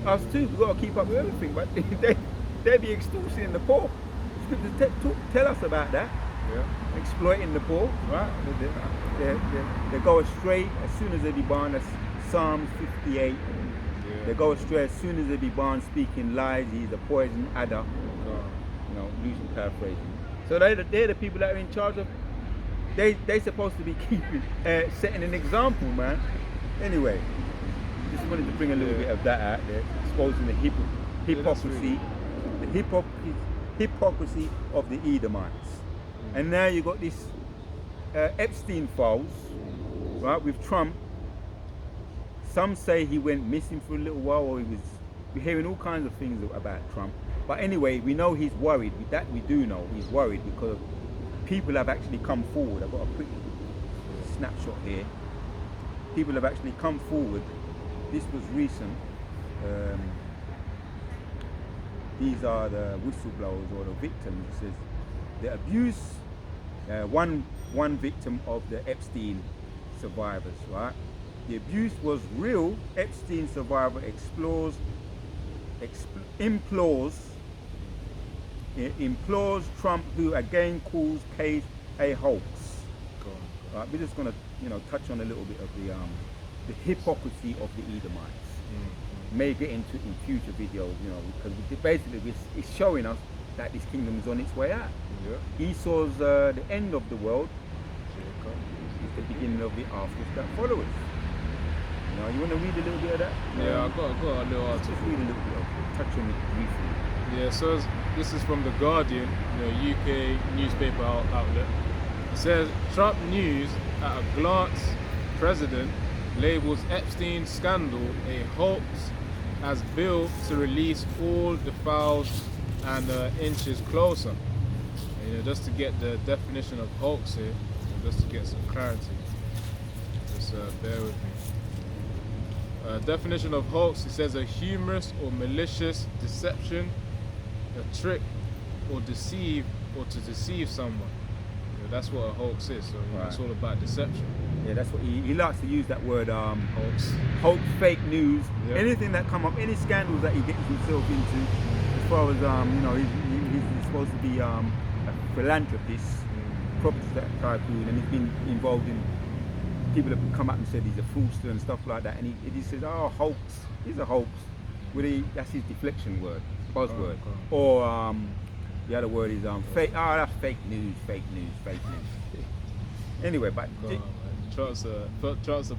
Us too, we got to keep up with everything, but they be extorting the poor. scriptures tell us about that. Yeah. Exploiting the poor, right? They go astray as soon as they be born. That's Psalm 58. Yeah. They go astray as soon as they be born, speaking lies. He's a poison adder. You know, loosely paraphrasing. So they're the people that are in charge of. They supposed to be keeping, setting an example, man. Anyway, just wanted to bring a little bit of that out there, exposing the hypocrisy of the Edomites. And now you got this Epstein files, right, with Trump. Some say he went missing for a little while, or we're hearing all kinds of things about Trump. But anyway, we know he's worried. That we do know he's worried because people have actually come forward. I've got a pretty snapshot here. People have actually come forward. This was recent. These are the whistleblowers or the victims. It says the abuse. One victim of the Epstein survivors, right? The abuse was real. Epstein survivor implores Trump, who again calls case a hoax. Right, we're just going to, touch on a little bit of the hypocrisy of the Edomites. May get into in future videos, because basically it's showing us that this kingdom is on its way out. Yeah. Esau's the end of the world. It's the beginning of the afterlife that follows. You want to read a little bit of that? Yeah, I got a little article. Just read a little bit of it, touch on it briefly. Yeah, so this is from The Guardian, UK newspaper outlet. It says, Trump news at a glance, president labels Epstein scandal a hoax as bill to release all the files and inches closer. And, just to get the definition of hoax here, just to get some clarity, just bear with me. Definition of hoax, it says a humorous or malicious deception, a trick or deceive or to deceive someone. That's what a hoax is, so right. It's all about deception. Yeah, that's what he likes to use that word, hoax, fake news, yep. Anything that come up, any scandals that he gets himself into, as far as he's supposed to be a philanthropist, property tycoon, and he's been involved in. People have come up and said he's a fraudster and stuff like that, and he says, "Oh, hoax, he's a hoax." That's his deflection word, buzzword. Or the other word is fake. Oh, that's fake news. Anyway, but Trump's a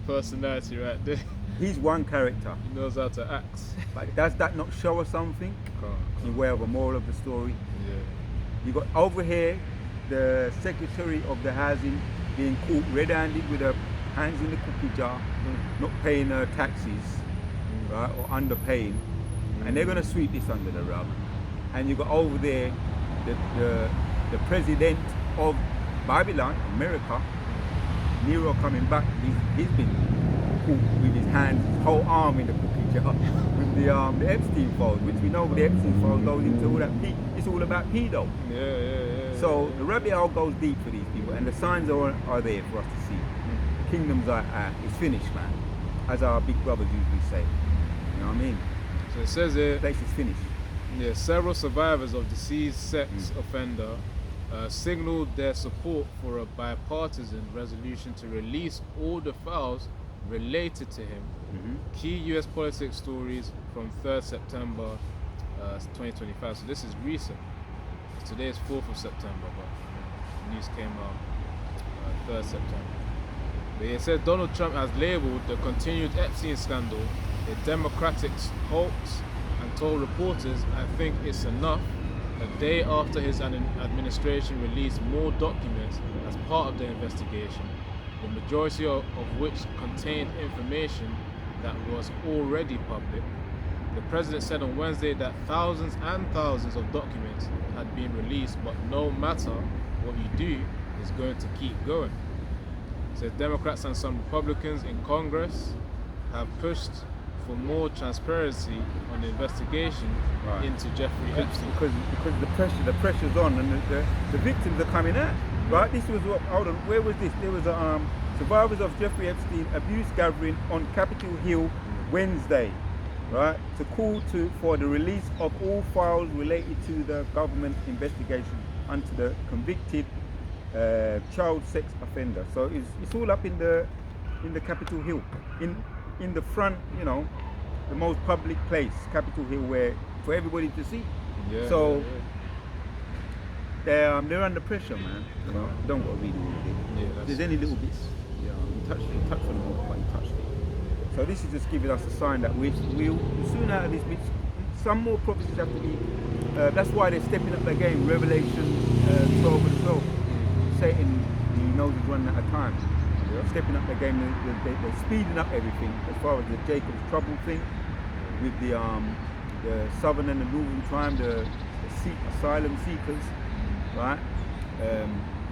personality right there. He's one character. He knows how to act. But does that not show us something in way of a moral of the story? Yeah. You got over here the Secretary of the Housing being caught red-handed with her hands in the cookie jar, not paying her taxes, right, or underpaying, and they're going to sweep this under the rug. And you got over there the president of Babylon, America, Nero, coming back. He's been caught with his hands, his whole arm in the cookie jar with the Epstein files, which we know the Epstein files goes into all that. It's all about pedo. Yeah. So the rabbit hole goes deep for these people, and the signs are there for us to see. Kingdoms it's finished, man, as our big brothers usually say. You know what I mean? So it says here, the place is finished. Yeah, several survivors of deceased sex offender signaled their support for a bipartisan resolution to release all the files related to him. Key U.S. politics stories from 3rd September 2025. So this is recent. Today is 4th of September, but the news came out 3rd September. But it says Donald Trump has labeled the continued Epstein scandal a Democratic hoax and told reporters, "I think it's enough," a day after his administration released more documents as part of the investigation, the majority of which contained information that was already public. The president said on Wednesday that thousands and thousands of documents had been released, but no matter what you do, it's going to keep going. So Democrats and some Republicans in Congress have pushed for more transparency on the investigation into Jeffrey Epstein. Because the pressure's on, and the victims are coming out. Right? This was where was this? There was survivors of Jeffrey Epstein abuse gathering on Capitol Hill Wednesday. right, to call for the release of all files related to the government investigation unto the convicted child sex offender. So it's all up in the Capitol Hill, in the front, you know, the most public place, Capitol Hill, where for everybody to see. Yeah. So they're under pressure, man. You know, don't go read all of it. Yeah, There's any little bits, you touch on the water, but you touched it. So this is just giving us a sign that we'll soon out of this bit. Some more prophecies have to be. That's why they're stepping up their game. Revelation 12 and 12. Satan, he knows he's running out of time. Yeah. Stepping up their game. They're speeding up everything as far as the Jacob's trouble thing with the southern and the northern tribe, the asylum seekers, right?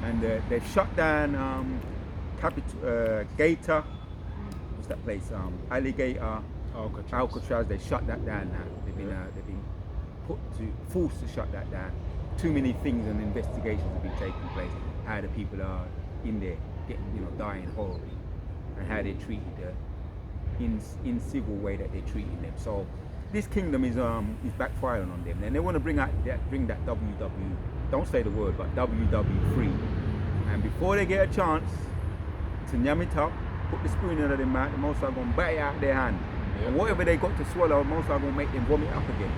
And they've shut down Gator. What's that place? Alligator, Alcatraz. They shut that down now. They've been forced to shut that down. Too many things and investigations have been taking place. How the people are in there dying horribly, and how they're treated in civil way that they're treating them. So this kingdom is backfiring on them, and they want to bring that WW. Don't say the word, but WW3. And before they get a chance to yam it up, put the spoon in their mouth, the most are going to bite it out their hand. Yep. And whatever they got to swallow, most are going to make them vomit up again.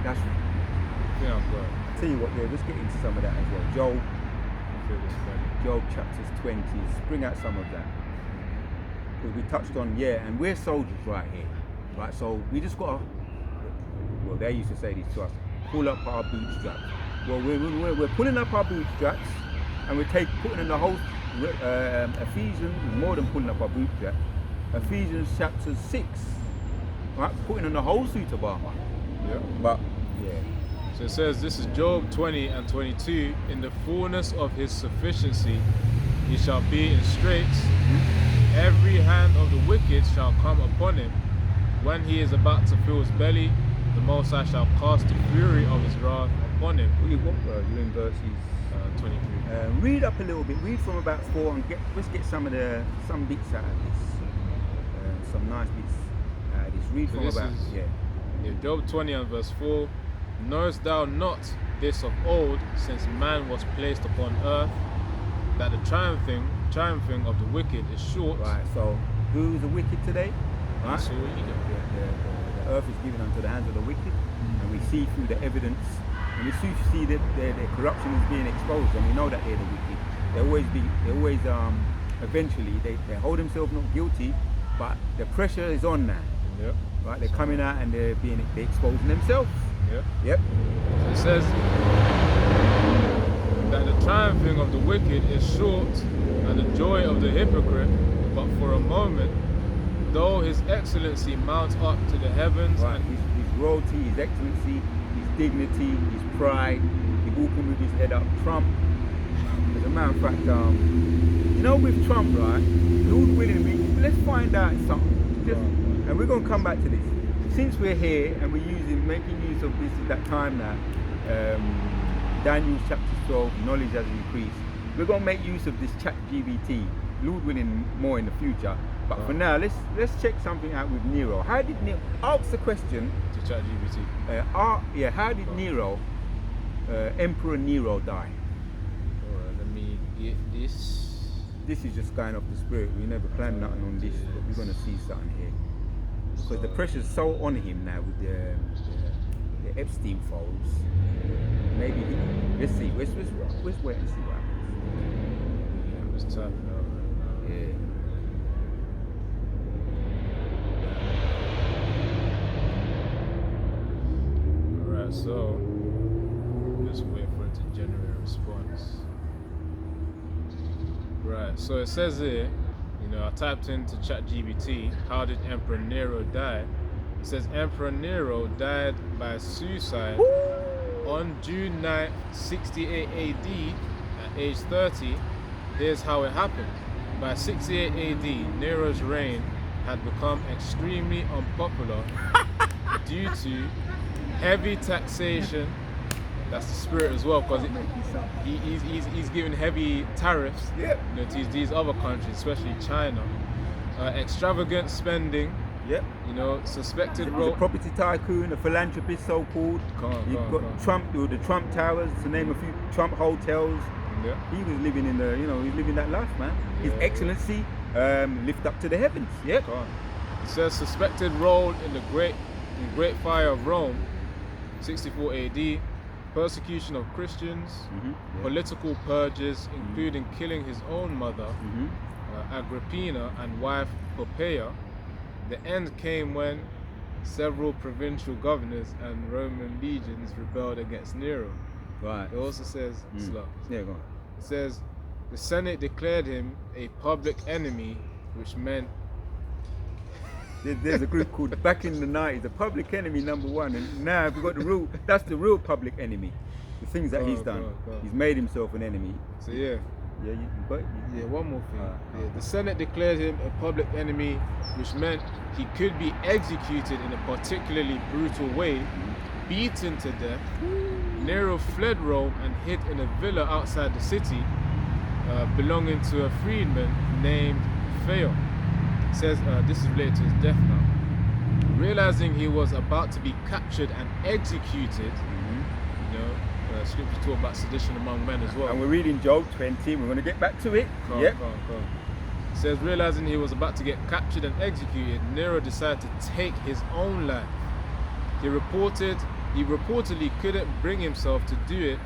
That's. Yeah, bro. I'll tell you what, yeah, let's get into some of that as well. Job chapters 20, bring out some of that. Because we touched on, and we're soldiers right here. Right, so we just got to, well, they used to say this to us, pull up our bootstraps. Well, we're pulling up our bootstraps, and we're putting in the whole, Ephesians, more than pulling up our bootstraps. Ephesians chapter 6, right, putting on the whole suit of armor. Yeah. But, So it says, this is Job 20 and 22, in the fullness of his sufficiency, he shall be in straits. Every hand of the wicked shall come upon him. When he is about to fill his belly, the Most High shall cast the fury of his wrath upon him. You're in verses 23. Read up a little bit. Read from about 4 and let's get some bits out of this. Some nice bits out of this. Read So from this about is, Job 20 and verse 4. Knowest thou not this of old, since man was placed upon earth, that the triumphing of the wicked is short? Right. So who's the wicked today? Right. So The earth is given unto the hands of the wicked, and we see through the evidence, and we see that their corruption is being exposed, and we know that they're the wicked. They always eventually they hold themselves not guilty, but the pressure is on now. Yep. Right, they're coming out and they're exposing themselves. Yep. So it says that the triumphing of the wicked is short, and the joy of the hypocrite but for a moment. Though his excellency mounts up to the heavens, right, his royalty, his excellency, his dignity, his pride, he's walking with his head up. Trump, as a matter of fact, with Trump, right, Lord willing, let's find out something. And we're going to come back to this. Since we're here and we're making use of this at that time now, Daniel chapter 12, knowledge has increased. We're going to make use of this chat GBT, Lord willing, more in the future. But for now, let's check something out with Nero. How did Nero, ask the question to chat GBT. How did Nero, Emperor Nero die? Alright, let me get this. This is just going off the spirit. We never planned nothing on this, but we're going to see something here. Because the pressure's so on him now with the Epstein files. Maybe let's see. Let's wait and see what happens. Yeah, I'm just typing out right now. Yeah. Alright, so just wait for it to generate a response. Right, so it says here, I typed into ChatGPT, how did Emperor Nero die? It says Emperor Nero died by suicide on June 9, 68 AD at age 30. Here's how it happened. By 68 AD, Nero's reign had become extremely unpopular due to heavy taxation. That's the spirit as well, because he's giving heavy tariffs to these other countries, especially China. Extravagant spending Yep. You know, suspected He's a role. property tycoon, a philanthropist, so-called. You've got Trump, the Trump Towers, to name a few, Trump hotels. Yeah. He was living in the, he's living that life, man. His Yeah, Excellency lift up to the heavens. Yep. It says suspected role in the Great Fire of Rome, 64 AD, persecution of Christians, political purges, including killing his own mother, Agrippina, and wife Poppaea. The end came when several provincial governors and Roman legions rebelled against Nero. Right. It also says, Yeah, go on. it says, the Senate declared him a public enemy, which meant There's a group called back in the 90s, the public enemy #1, and now we've got that's the real public enemy. The things that he's done. He's made himself an enemy. So yeah. Yeah, you got it. Yeah, one more thing. The Senate declared him a public enemy, which meant he could be executed in a particularly brutal way, beaten to death. Nero fled Rome and hid in a villa outside the city, belonging to a freedman named Phaon. It says this is related to his death now. Realizing he was about to be captured and executed, scriptures talk about sedition among men as well. And we're reading Job 20, we're going to get back to it. It says, realizing he was about to get captured and executed, Nero decided to take his own life. He reportedly couldn't bring himself to do it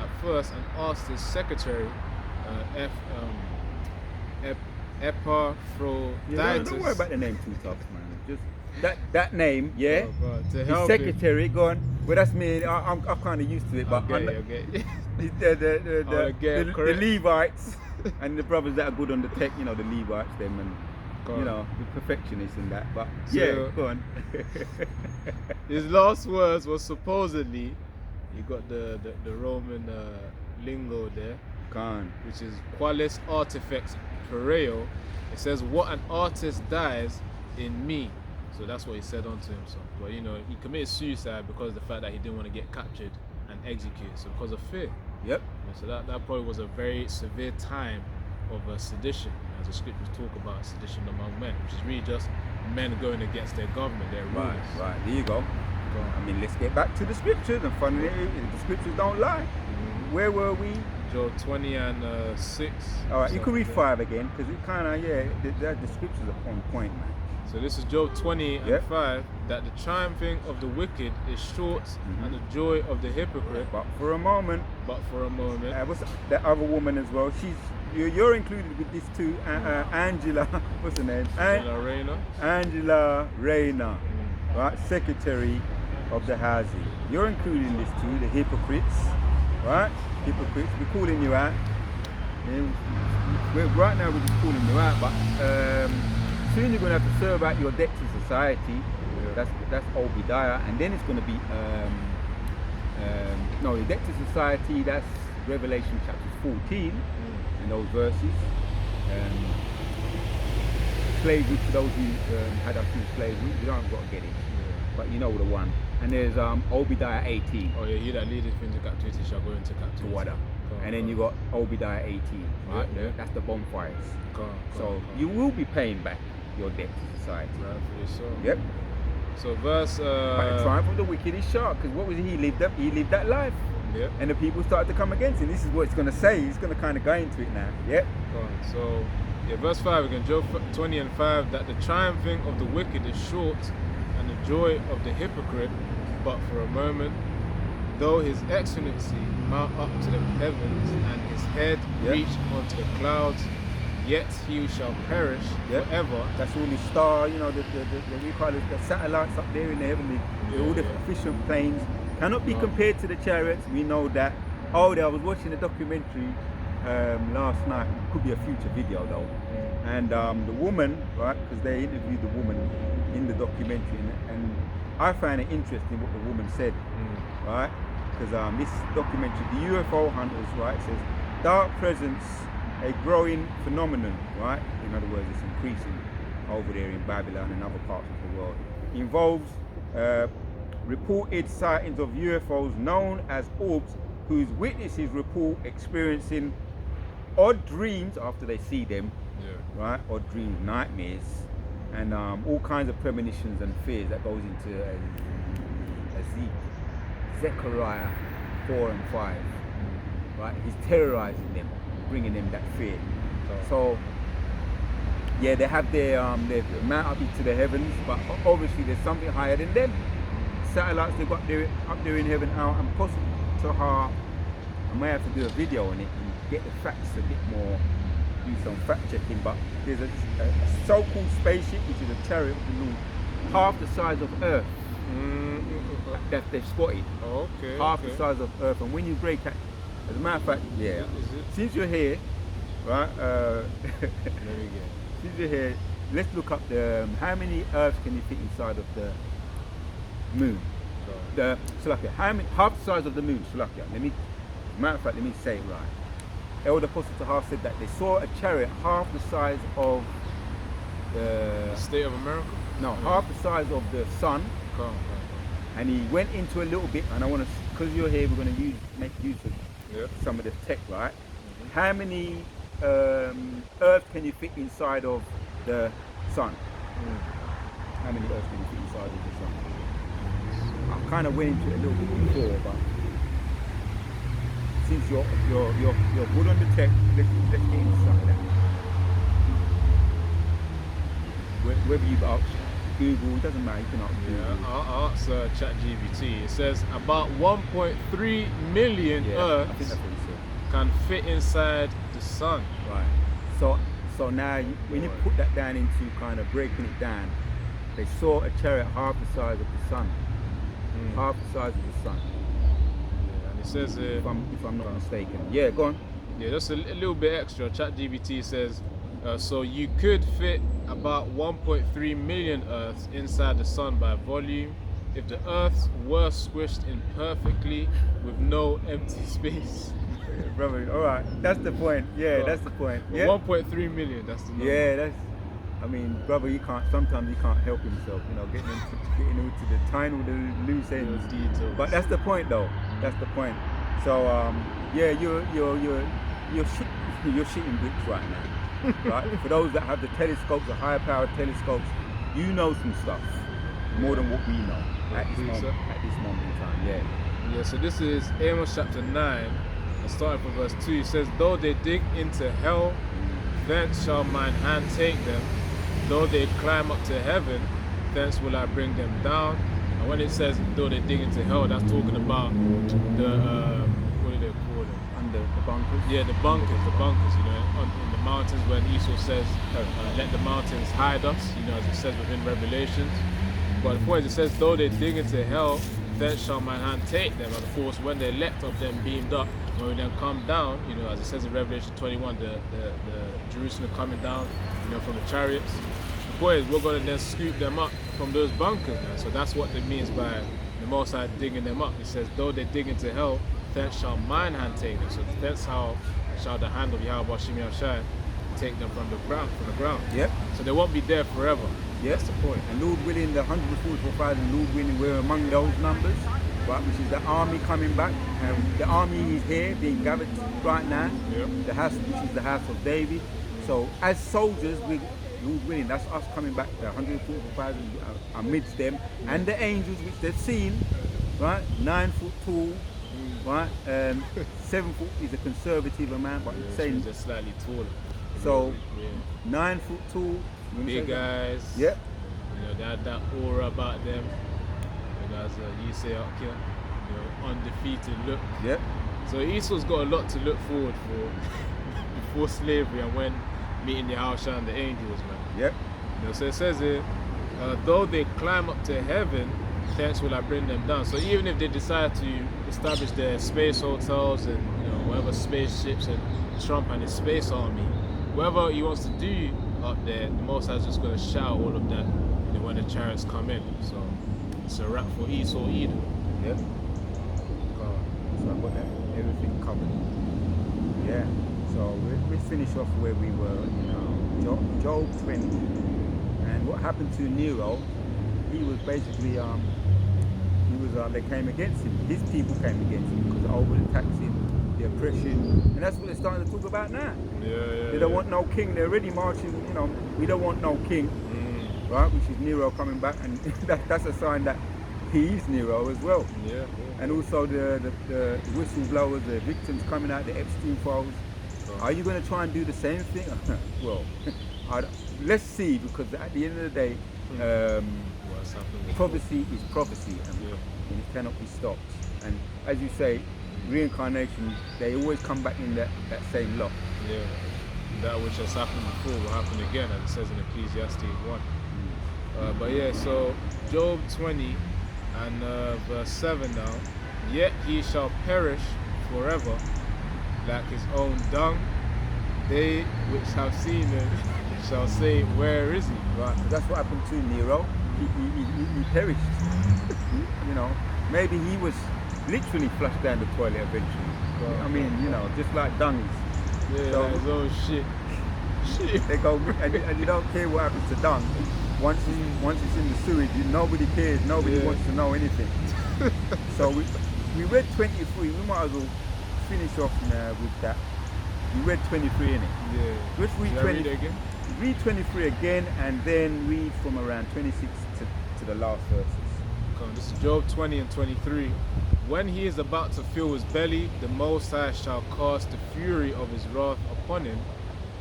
at first and asked his secretary, Epaphroditus. Don't worry about the name too tough, man. Just that name, yeah. To His help secretary, go on. Well, that's me. I'm kind of used to it, but okay. the Levites and the brothers that are good on the tech, the Levites, them, and the perfectionists and that. But go on. His last words was supposedly, you got the Roman lingo there, which is qualis artifex pareo. It says, what an artist dies in me. So that's what he said unto himself. But he committed suicide because of the fact that he didn't want to get captured and executed. So because of fear. Yep. So that probably was a very severe time of sedition, as the scriptures talk about sedition among men, which is really just men going against their government, their rulers. Right. There you go. I mean, let's get back to the scriptures. And funny, the scriptures don't lie. Where were we? Job 20 and 6. All right, you can read 5 again, because it kind of, the scriptures are on point, man. So this is Job 20 and 5, that the triumphing of the wicked is short and the joy of the hypocrite. But for a moment. What's that other woman as well? You're included with this too. Angela, what's her name? Angela Rayner, right? Secretary of the Housing. You're included in this too. The hypocrites, right? Hypocrites. We're calling you out. Right now we're just calling you out, but soon you're going to have to serve out your debt to society. That's Obadiah, and then it's going to be the debt to society. That's Revelation chapter 14, and those verses. Slavery to those who had us in slavery. You don't got to get it, but you know the one. And there's Obadiah 18. Oh yeah, he that leadeth into captivity shall go into captivity. And then you got Obadiah 18, right? Yeah. That's the bonfires. So you will be paying back your debt to society. Rightfully so. Yep. So verse. But the triumph of the wicked is short, because what was he lived up? He lived that life. Yep. And the people started to come against him. This is what it's going to say. It's going to kind of go into it now. Yep. So, verse 5 again, Job 20 and 5, that the triumphing of the wicked is short and the joy of the hypocrite but for a moment. Though his excellency mount up to the heavens and his head reach onto the clouds, yet he shall perish forever. That's all the star, we call it the satellites up there in the heavenly, all the efficient planes cannot be compared to the chariots. We know that. I was watching a documentary last night. It could be a future video though. And the woman, right, because they interviewed the woman in the documentary, and I found it interesting what the woman said, right? Because this documentary, the UFO hunters, right, says dark presence, a growing phenomenon, right? In other words, it's increasing over there in Babylon and other parts of the world. Involves reported sightings of UFOs known as orbs, whose witnesses report experiencing odd dreams after they see them, right? Odd dreams, nightmares, and all kinds of premonitions and fears that goes into Zechariah 4 and 5. Right, he's terrorizing them, bringing them that fear. So yeah, they have their mount up into the heavens, but obviously there's something higher than them. Satellites they've got there, up there in heaven out, and possibly to her, I may have to do a video on it and get the facts a bit more, do some fact checking. But there's a so-called spaceship, which is a chariot of the Lord, half the size of Earth. That they've spotted. Okay. Half the size of Earth, and when you break it, as a matter of fact, yeah. Since you're here, right? Since you're here, let's look up the how many Earths can you fit inside of the moon? The Salakia. Half the size of the moon, Salakia. Matter of fact, let me say it right. Elder Apostle Tahar said that they saw a chariot half the size of the State of America. No, half the size of the sun. And he went into a little bit, and I want to, because you're here, we're going to make use of some of the tech, right? How many Earth can you fit inside of the sun? How many Earth can you fit inside of the sun? I kind of went into it a little bit before, but since you're good on the tech, let's get inside that. Whether you ask Google, it doesn't matter, you can ask Google. I'll ask ChatGPT. It says about 1.3 million Earths I think that's what it said. can fit inside the sun. Right. So now, when you put that down into kind of breaking it down, they saw a chariot half the size of the sun. Half the size of the sun. Yeah, and it says if I'm not mistaken. Yeah, go on. Yeah, just a little bit extra. ChatGPT says so you could fit about 1.3 million Earths inside the sun by volume if the Earths were squished in perfectly with no empty space. Brother, all right, that's the point. Yeah, that's the point. Yeah. 1.3 million. That's the number. Yeah, that's. I mean, brother, sometimes he can't help himself. You know, getting into the tiny little loose ends. Details. But that's the point, though. That's the point. So yeah, you're shooting bricks right now. Right? For those that have the telescopes, the higher powered telescopes, you know some stuff more than what we know at this moment in time. Yeah. Yeah. So this is Amos chapter 9. Starting from verse 2, it says, though they dig into hell, thence shall mine hand take them. Though they climb up to heaven, thence will I bring them down. And when it says, though they dig into hell, that's talking about the, what do they call them? Under the bunkers? Yeah, the bunkers, you know, in the mountains when Esau says, let the mountains hide us, you know, as it says within Revelations. But the point is, it says, though they dig into hell, thence shall my hand take them. And of course, when the elect of them beamed up, when we then come down, you know, as it says in Revelation 21, the Jerusalem coming down, you know, from the chariots. The point is, we're going to then scoop them up from those bunkers, man. So that's what it means by the Most High digging them up. It says, though they dig into hell, thence shall mine hand take them. So that's how shall the hand of Yahawashi take them from the ground. Yep. So they won't be there forever. Yep. That's the point. And Lord willing, the 144,000, Lord willing, we're among those numbers, right? Which is the army coming back. The army is here, being gathered right now. Yep. The house, which is the house of David. So as soldiers, Lord willing, that's us coming back. The 144,000 amidst them, and the angels, which they've seen, right? 9 foot tall, right? 7 foot is a conservative amount, but saying just slightly taller. So 9 foot tall. Big guys. Yep. You know, they had that aura about them. You know, as you say up here, you know, undefeated look. Yep. So Esau's got a lot to look forward for before slavery and when meeting the Yahawashi and the angels, man. Yep. You know, so it says here, though they climb up to heaven, thence will I bring them down. So even if they decide to establish their space hotels and, you know, whatever spaceships and Trump and his space army, whatever he wants to do up there, the Most High is just going to shout all of that, you know, when the chariots come in. So it's a wrap for Esau Edom. Yep. So I've got everything covered. Yeah. So we finish off where we were, you know, Job 20. And what happened to Nero, he was basically, they came against him. His people came against him because of over the taxing, the oppression, and that's what they're starting to talk about now. Yeah. They don't want no king. They're already marching, you know, we don't want no king, right? Which is Nero coming back, and that's a sign that he is Nero as well. Yeah. And also the whistleblowers, the victims coming out, the Epstein files. Are you going to try and do the same thing? Well, let's see, because at the end of the day, What's happening? prophecy is prophecy, and it cannot be stopped. And as you say, reincarnation, they always come back in that same lot. Yeah. That which has happened before will happen again, as it says in Ecclesiastes 1. But yeah, so Job 20 and verse 7 now. Yet he shall perish forever like his own dung. They which have seen him shall say, where is he? Right, that's what happened to Nero. He perished. You know, maybe he was literally flushed down the toilet eventually. I mean, you know, just like dungs. Yeah, So, his own shit. they go, and you don't care what happens to dung. Once it's in the sewage, nobody cares. Nobody wants to know anything. So we read 23. We might as well finish off with that. We read 23 in it. Yeah. Let's read Should I 20. read it again? Read 23 again, and then read from around 26 to the last verses. Come, this is Job 20 and 23. When he is about to fill his belly, the Most High shall cast the fury of his wrath upon him,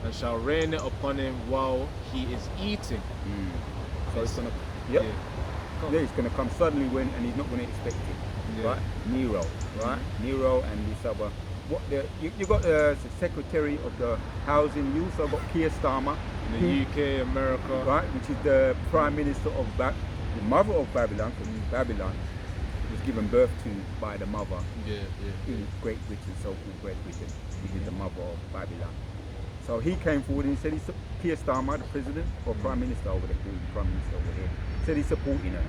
and shall rain it upon him while he is eating. So it's gonna, it's gonna come suddenly and he's not gonna expect it, right? Nero, right? Nero and this other. You got the Secretary of the Housing. You also got Keir Starmer in the UK, America, right? Which is the Prime Minister of the mother of Babylon. Babylon was given birth to by the mother in Great Britain, so-called Great Britain, which is the mother of Babylon. So he came forward and he said, Keir Starmer, the president or prime minister over there, said he's supporting her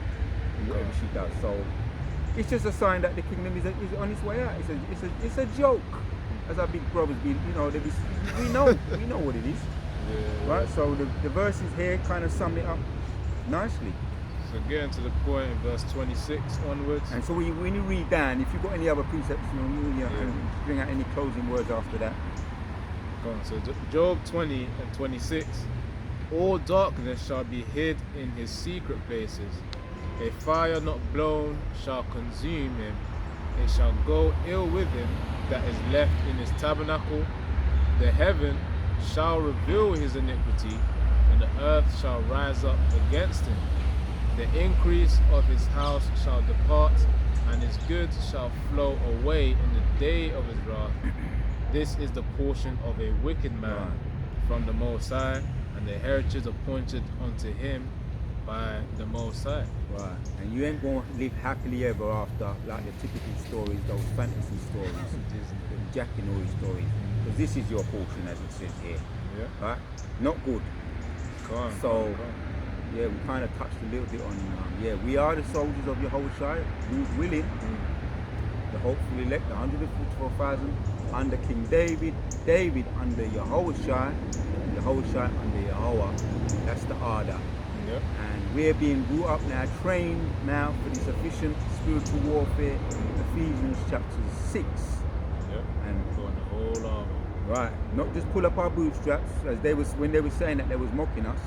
in whatever she does. So it's just a sign that the kingdom is on its way out. It's a joke, as our big brothers be. You know, we know what it is, right? So the verses here kind of sum it up nicely. So getting to the point in verse 26 onwards. And so when you read down, if you've got any other precepts, and bring out any closing words after that. So Job 20 and 26. All darkness shall be hid in his secret places. A fire not blown shall consume him. It shall go ill with him that is left in his tabernacle. The heaven shall reveal his iniquity, and the earth shall rise up against him. The increase of his house shall depart, and his goods shall flow away in the day of his wrath. This is the portion of a wicked man from the Most High, and the heritage appointed unto him by the Most High. Right, and you ain't going to live happily ever after, like the typical stories, those fantasy stories, the Jack and all stories. Because this is your portion, as it says here. Yeah. Right? Not good. So, yeah, we kind of touched a little bit on, we are the soldiers of Yahawashi, who's willing, the hopeful elect, the 144,000 under King David, David under Yahawashi, Yahawashi under Yahweh. That's the order. Yep. And we're being brought up now, trained now for this efficient spiritual warfare. Ephesians chapter 6. Yep. And going the whole armor. Right, not just pull up our bootstraps, as when they were saying that they was mocking us,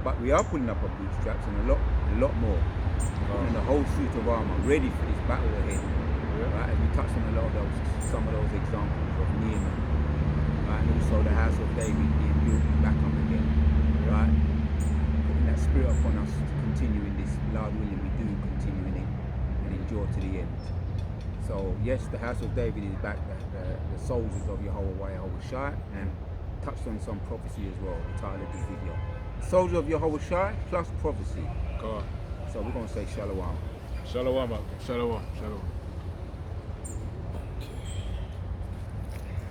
but we are pulling up our bootstraps and a lot more. And the whole suit of armor, ready for this battle ahead. Right, and we touched on some of those examples of Nehemiah, right, and also the house of David being built back up again, right, putting that spirit upon us to continue in this. Lord willing, we do continue in it and endure to the end. So yes, the house of David is back, the soldiers of Yahawashi, and touched on some prophecy as well, the title of this video. Soldier of Yahawashi plus prophecy. God. So we're going to say Shalom. Shalom. Shalom. Shalom.